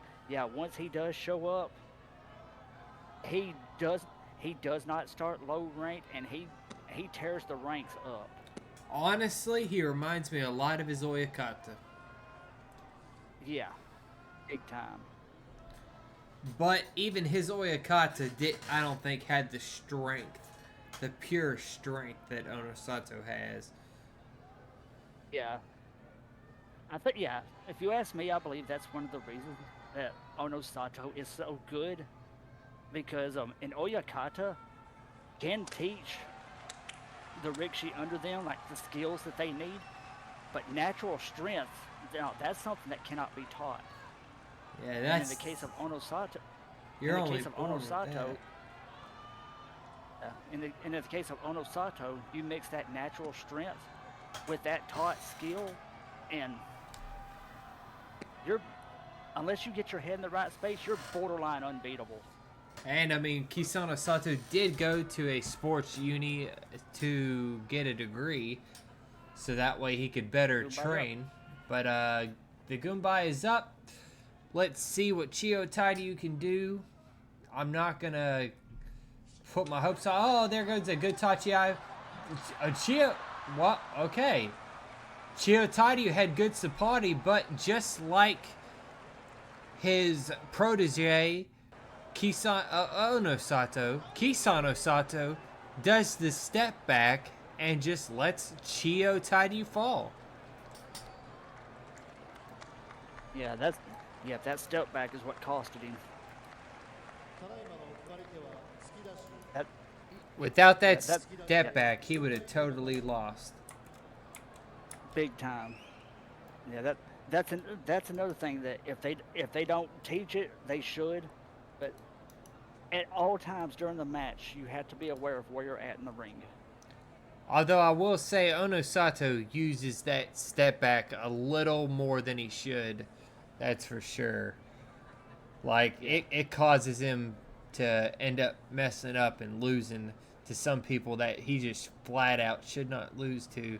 Speaker 6: he does show up, he does not start low ranked, and he tears the ranks up.
Speaker 1: Honestly, he reminds me a lot of his Oyakata.
Speaker 6: Yeah, big time.
Speaker 1: But even his Oyakata I don't think, had the strength, the pure strength that Ono Sato has.
Speaker 6: Yeah. If you ask me, I believe that's one of the reasons that Ono Sato is so good, because in Oyakata can teach the Rikshi under them, like the skills that they need, but natural strength, that's something that cannot be taught.
Speaker 1: Yeah, that's.
Speaker 6: And in the case of Ono Sato,
Speaker 1: You're only born with that.
Speaker 6: in the case of Ono Sato, you mix that natural strength with that taught skill, and you're, unless you get your head in the right space, you're borderline unbeatable.
Speaker 1: And I mean, Kisano Sato did go to a sports uni to get a degree, so that way he could better train. But the Goombay is up. Let's see what Chiyo Tairyu can do. I'm not gonna put my hopes on. Oh, there goes a good Tachiai. Chiyo, what? Okay. Chiyo Tairyu had good Sapati, but just like his protege, Kisano Sato does the step back and just lets Chiyo Tairyu fall.
Speaker 6: Yeah, that step back is what costed him.
Speaker 1: Without that step back, he would have totally lost.
Speaker 6: Big time. Yeah, that's another thing that if they don't teach it, they should. But at all times during the match, you have to be aware of where you're at in the ring.
Speaker 1: Although I will say Onosato uses that step back a little more than he should. That's for sure. Like, it causes him to end up messing up and losing to some people that he just flat out should not lose to.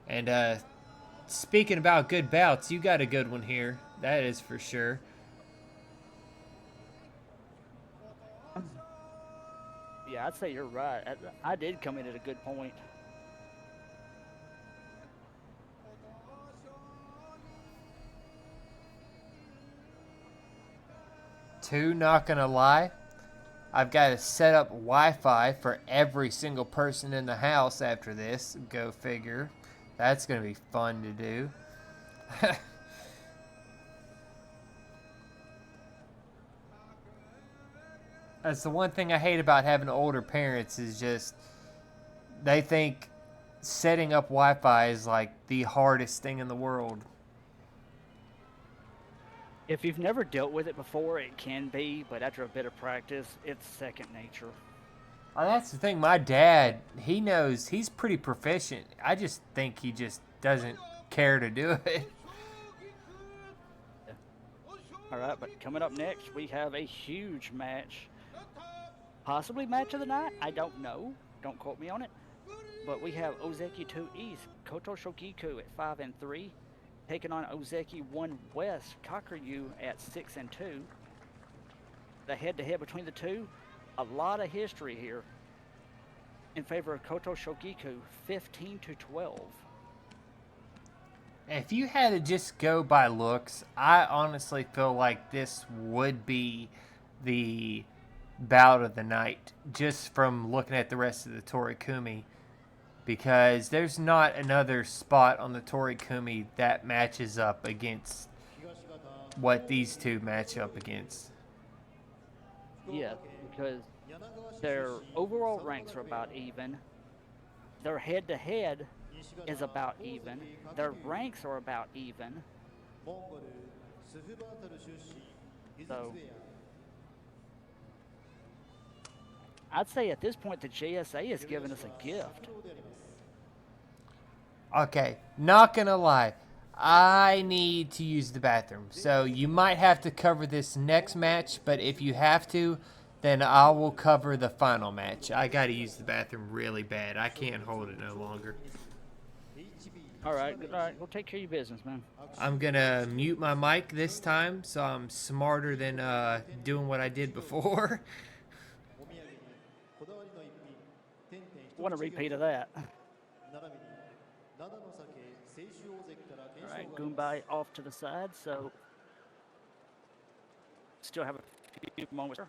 Speaker 1: And speaking about good bouts, you got a good one here. That is for sure.
Speaker 6: Yeah, I'd say you're right. I did come in at a good point.
Speaker 1: Two, not gonna lie, I've got to set up Wi-Fi for every single person in the house after this. Go figure. That's gonna be fun to do. That's the one thing I hate about having older parents is just they think setting up Wi-Fi is like the hardest thing in the world.
Speaker 6: If you've never dealt with it before, it can be, but after a bit of practice, it's second nature.
Speaker 1: Oh, that's the thing. My dad, he knows, he's pretty proficient. I just think he just doesn't care to do it.
Speaker 6: All right, but coming up next, we have a huge match. Possibly match of the night? I don't know. Don't quote me on it. But we have Ozeki 2 East, Koto Shogiku at 5-3, taking on Ozeki 1 West, Kakuryu at 6-2. The head-to-head between the two, a lot of history here. In favor of Koto Shogiku, 15-12.
Speaker 1: If you had to just go by looks, I honestly feel like this would be the bout of the night, just from looking at the rest of the Torikumi, because there's not another spot on the Torikumi that matches up against what these two match up against.
Speaker 6: Yeah, because their overall ranks are about even. Their head-to-head is about even. Their ranks are about even. So I'd say at this point the JSA has given us a gift.
Speaker 1: Okay, not gonna lie, I need to use the bathroom, so you might have to cover this next match, but if you have to, then I will cover the final match. I gotta use the bathroom really bad. I can't hold it no longer.
Speaker 6: All right, go take care of your business, man.
Speaker 1: I'm gonna mute my mic this time, so I'm smarter than doing what I did before.
Speaker 6: Want a repeat of that? All right, Goombay off to the side, so still have a few moments.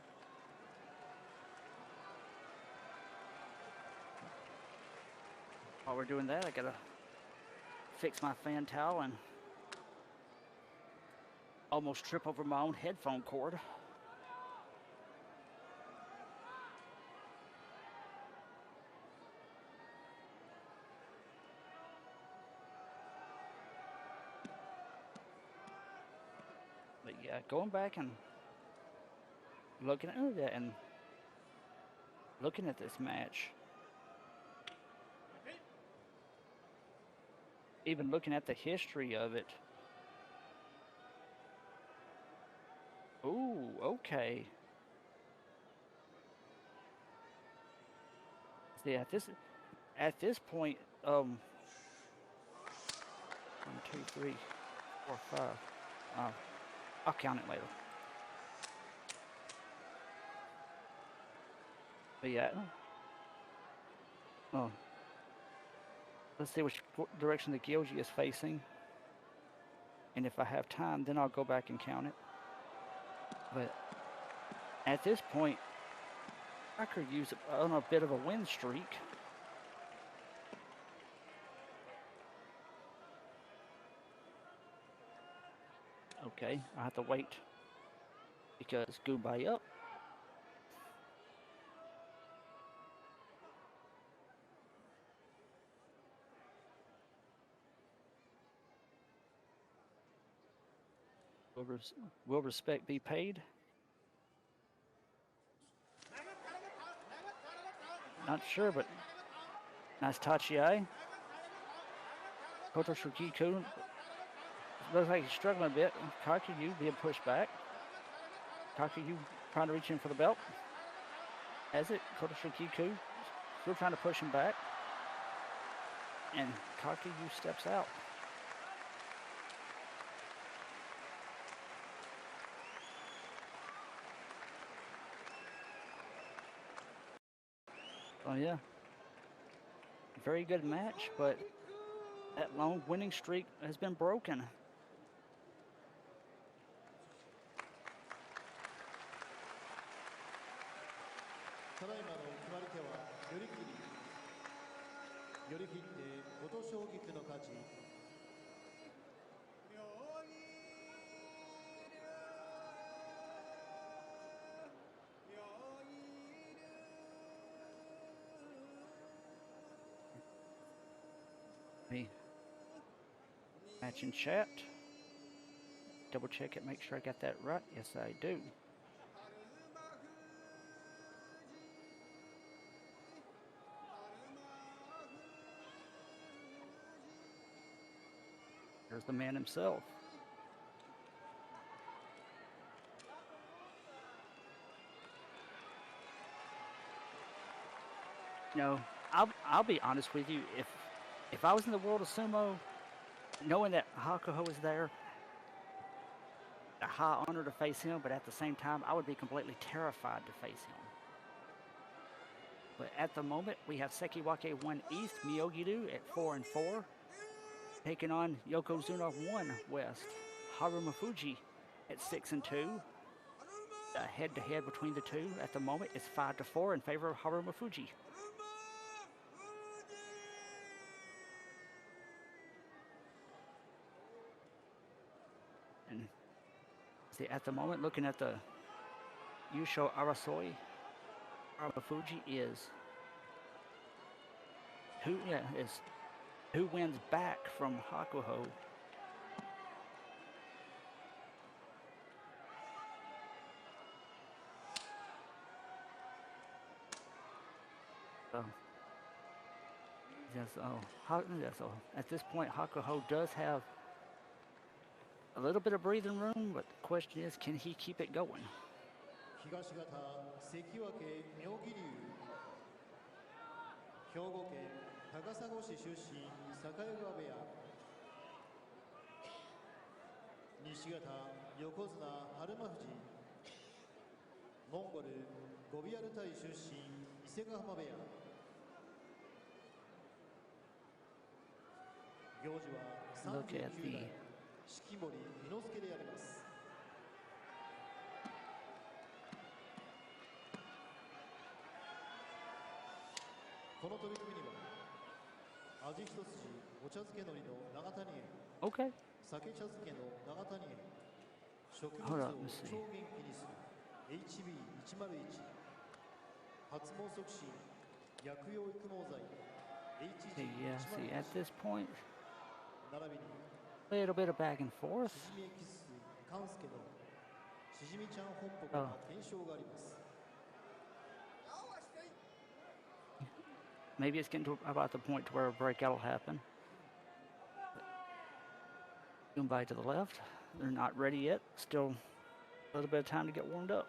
Speaker 6: While we're doing that, I gotta fix my fan towel and almost trip over my own headphone cord. But yeah, going back and looking at that and looking at this match, even looking at the history of it. Ooh, okay. See, at this point, 1, 2, 3, 4, 5. I'll count it later. But yeah. Oh. Let's see which direction the Gilgi is facing. And if I have time, then I'll go back and count it. But at this point, I could use it on a bit of a win streak. Okay, I have to wait because goodbye up. Will respect be paid? Not sure, but nice Tachi. Koto Shukiku looks like he's struggling a bit. Kakuyu being pushed back. Kakuyu trying to reach in for the belt. Has it? Koto Shukiku still trying to push him back. And Kakuyu steps out. Oh yeah, very good match, but that long winning streak has been broken.
Speaker 5: ただいまの決まり手は寄り切り。寄り切って琴奨菊の勝ち。
Speaker 6: Match in chat. Double check it, make sure I got that right. Yes, I do. There's the man himself. No, I'll be honest with you. If I was in the world of sumo, knowing that Hakuho is there, a high honor to face him, but at the same time, I would be completely terrified to face him. But at the moment, we have Sekiwake 1 East, Miyogiru at 4-4, taking on Yokozuna 1 West, Harumafuji at 6-2. Head-to-head between the two at the moment is 5-4 in favor of Harumafuji. And see, at the moment, looking at the Yusho Arasoi, Harumafuji is who wins back from Hakuho. So at this point, Hakuho does have a little bit of breathing room, but the question is, can he keep it going?
Speaker 5: 東方関脇妙義龍兵庫県高砂市出身境川部屋西方横綱日馬富士モンゴルゴビアルタイ出身伊勢ヶ浜部屋行事は39代式守伊之助であります。 この取り組みには味一筋お茶漬け海苔の長谷園
Speaker 6: Okay.
Speaker 5: 酒茶漬けの長谷園植物
Speaker 6: Hold
Speaker 5: を
Speaker 6: up,
Speaker 5: 超
Speaker 6: let's see.
Speaker 5: 元気にする HB101 発毛促進薬用育毛剤
Speaker 6: Okay, yeah, see, at this point,
Speaker 5: 並びに
Speaker 6: a little bit of back and forth.
Speaker 5: しじみエキス勘介のしじみちゃん本舗から検証があります
Speaker 6: Maybe it's getting to about the point to where a breakout will happen. But Goomba to the left. They're not ready yet. Still a little bit of time to get warmed up.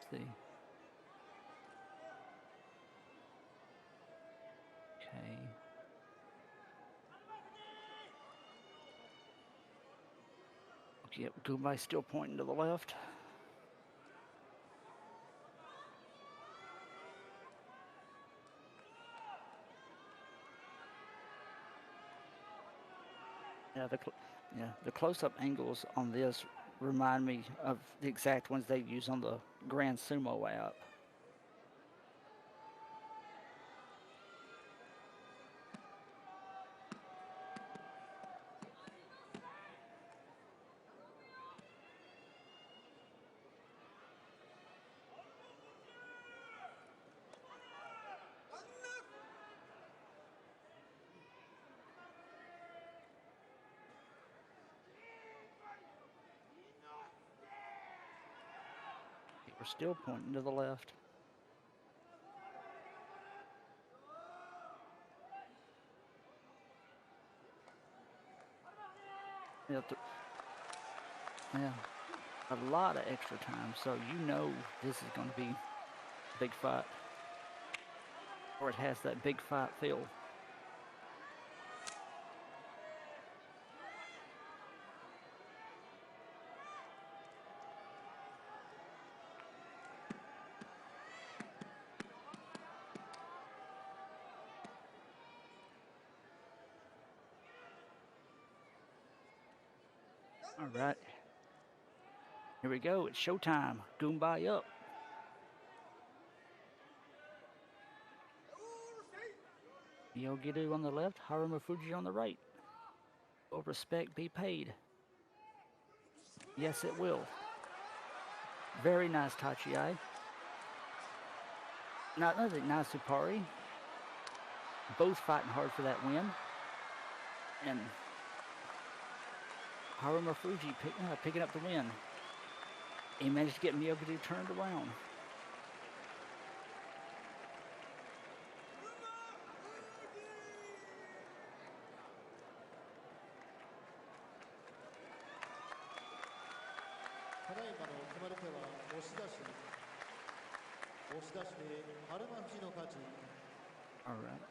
Speaker 6: See. Okay. Yep, Goomba's still pointing to the left. The close-up angles on this remind me of the exact ones they use on the Grand Sumo app. We're still pointing to the left. Yeah, a lot of extra time, so you know this is going to be a big fight. Or it has that big fight feel. All right. Here we go. It's showtime. Goomba up. Yogidu on the left, Harumafuji on the right. Will respect be paid? Yes, it will. Very nice Tachi-ai. Not nothing nice Supari. Both fighting hard for that win. And Harumafuji picking up the win. He managed to get Miyogidu turned around. All right.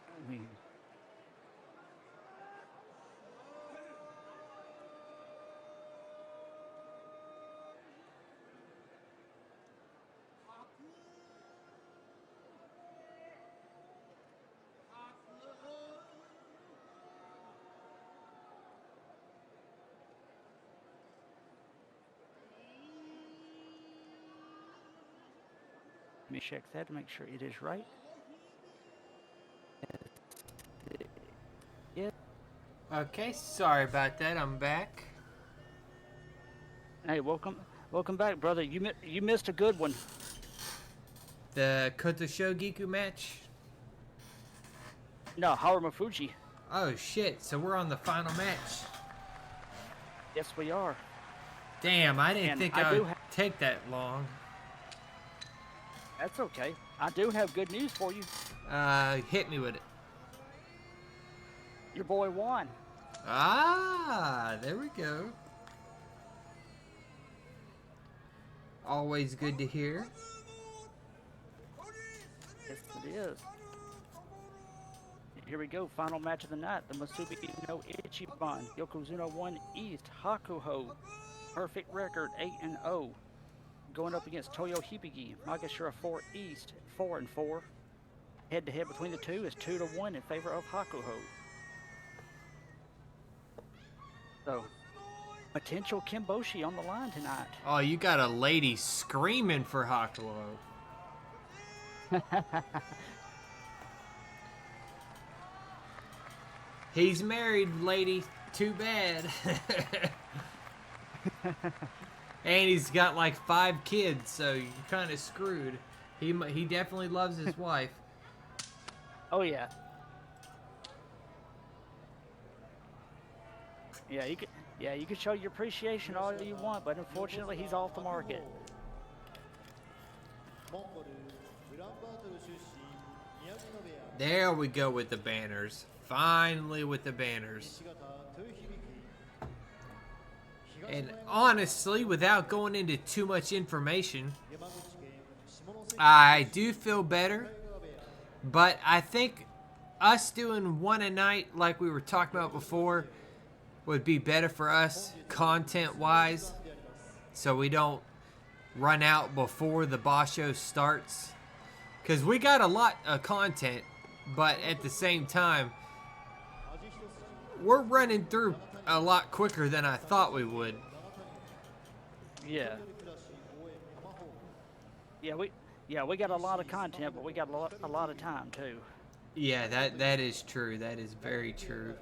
Speaker 6: Let me check that to make sure it is right. Yeah.
Speaker 1: Okay, sorry about that. I'm back.
Speaker 6: Hey, welcome back, brother. You missed a good one.
Speaker 1: The Koto Shogiku match?
Speaker 6: No, Harumafuji.
Speaker 1: Oh shit, so we're on the final match.
Speaker 6: Yes, we are.
Speaker 1: Damn, I didn't think I would take that long.
Speaker 6: That's okay. I do have good news for you.
Speaker 1: Hit me with it.
Speaker 6: Your boy won.
Speaker 1: Ah, there we go. Always good to hear.
Speaker 6: Yes, it is. Here we go. Final match of the night. The Masubi no Ichiban. Yokozuna 1 East. Hakuho. Perfect record 8-0. Going up against Toyo Hibiki. Magashira 4 East. 4-4. Head to head between the two is 2-1 in favor of Hakuho. So, potential Kimboshi on the line tonight.
Speaker 1: Oh, you got a lady screaming for Hakuo. He's married, lady. Too bad. And he's got like 5 kids, so you're kind of screwed. He definitely loves his wife.
Speaker 6: Oh yeah. Yeah, you can show your appreciation all you want, but unfortunately he's off the market.
Speaker 1: There we go with the banners. Finally with the banners. And honestly, without going into too much information, I do feel better. But I think us doing one a night like we were talking about before would be better for us content-wise. So we don't run out before the boss show starts. Because we got a lot of content, but at the same time, we're running through a lot quicker than I thought we would.
Speaker 6: Yeah. We got a lot of content, but we got a lot of time too.
Speaker 1: Yeah, that is true. That is very true.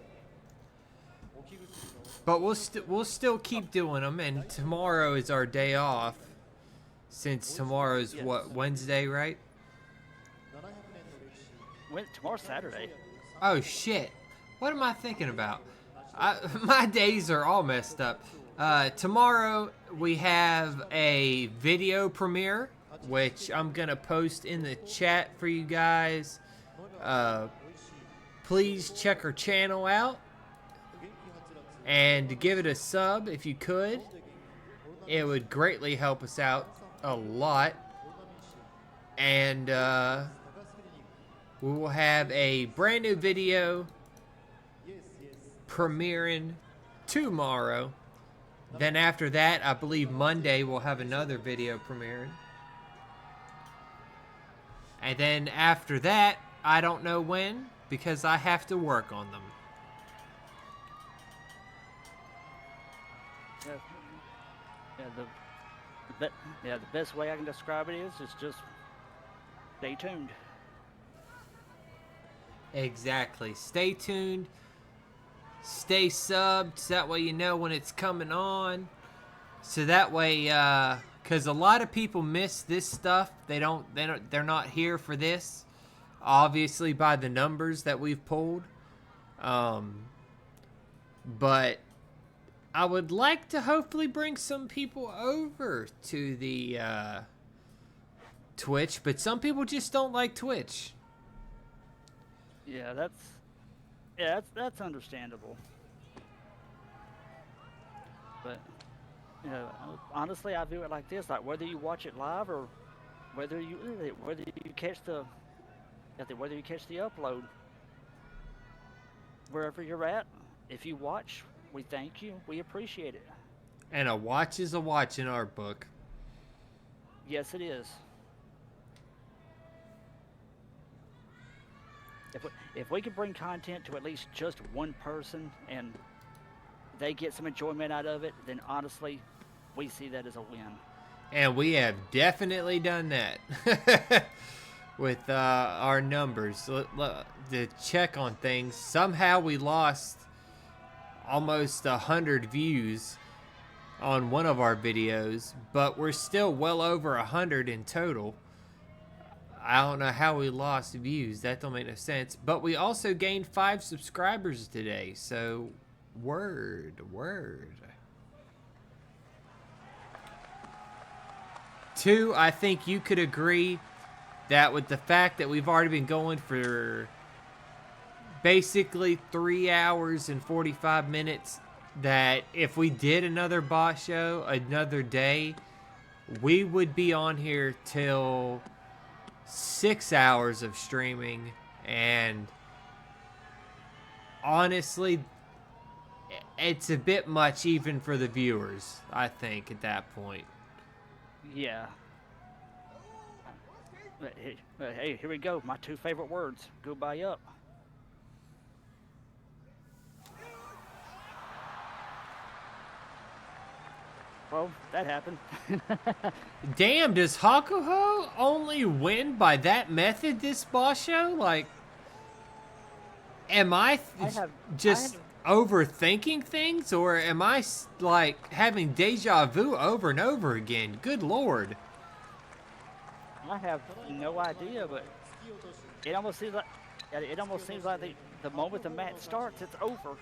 Speaker 1: But we'll still keep doing them, and tomorrow is our day off. Since tomorrow's what, Wednesday, right?
Speaker 6: Tomorrow's Saturday.
Speaker 1: Oh shit! What am I thinking about? My days are all messed up. Tomorrow we have a video premiere, which I'm gonna post in the chat for you guys. Please check our channel out and give it a sub if you could. It would greatly help us out a lot. And we will have a brand new video premiering tomorrow. Then after that, I believe Monday we'll have another video premiering. And then after that, I don't know when, because I have to work on them.
Speaker 6: The best way I can describe it is just stay tuned.
Speaker 1: Exactly. Stay tuned. Stay subbed, so that way you know when it's coming on. So that way, because a lot of people miss this stuff. They're not here for this. Obviously, by the numbers that we've pulled. But I would like to hopefully bring some people over to the Twitch, but some people just don't like Twitch.
Speaker 6: Yeah, that's understandable. But honestly, I view it like this: like whether you watch it live or whether you catch the upload, wherever you're at, if you watch, we thank you. We appreciate it.
Speaker 1: And a watch is a watch in our book.
Speaker 6: Yes, it is. If we could bring content to at least just one person and they get some enjoyment out of it, then honestly, we see that as a win.
Speaker 1: And we have definitely done that with our numbers. To check on things, somehow we lost almost 100 views on one of our videos, but we're still well over 100 in total. I don't know how we lost views. That don't make no sense. But we also gained 5 subscribers today. So, word. 2, I think you could agree that with the fact that we've already been going for basically 3 hours and 45 minutes, that if we did another bot show another day, we would be on here till 6 hours of streaming, and honestly, it's a bit much even for the viewers, I think, at that point.
Speaker 6: Yeah. But hey, here we go. My 2 favorite words: goodbye up. Well, that happened.
Speaker 1: Damn, does Hakuho only win by that method this boss show? Like, am I just overthinking things, or am I like having deja vu over and over again? Good lord.
Speaker 6: I have no idea, but it almost seems like the moment the match starts, it's over.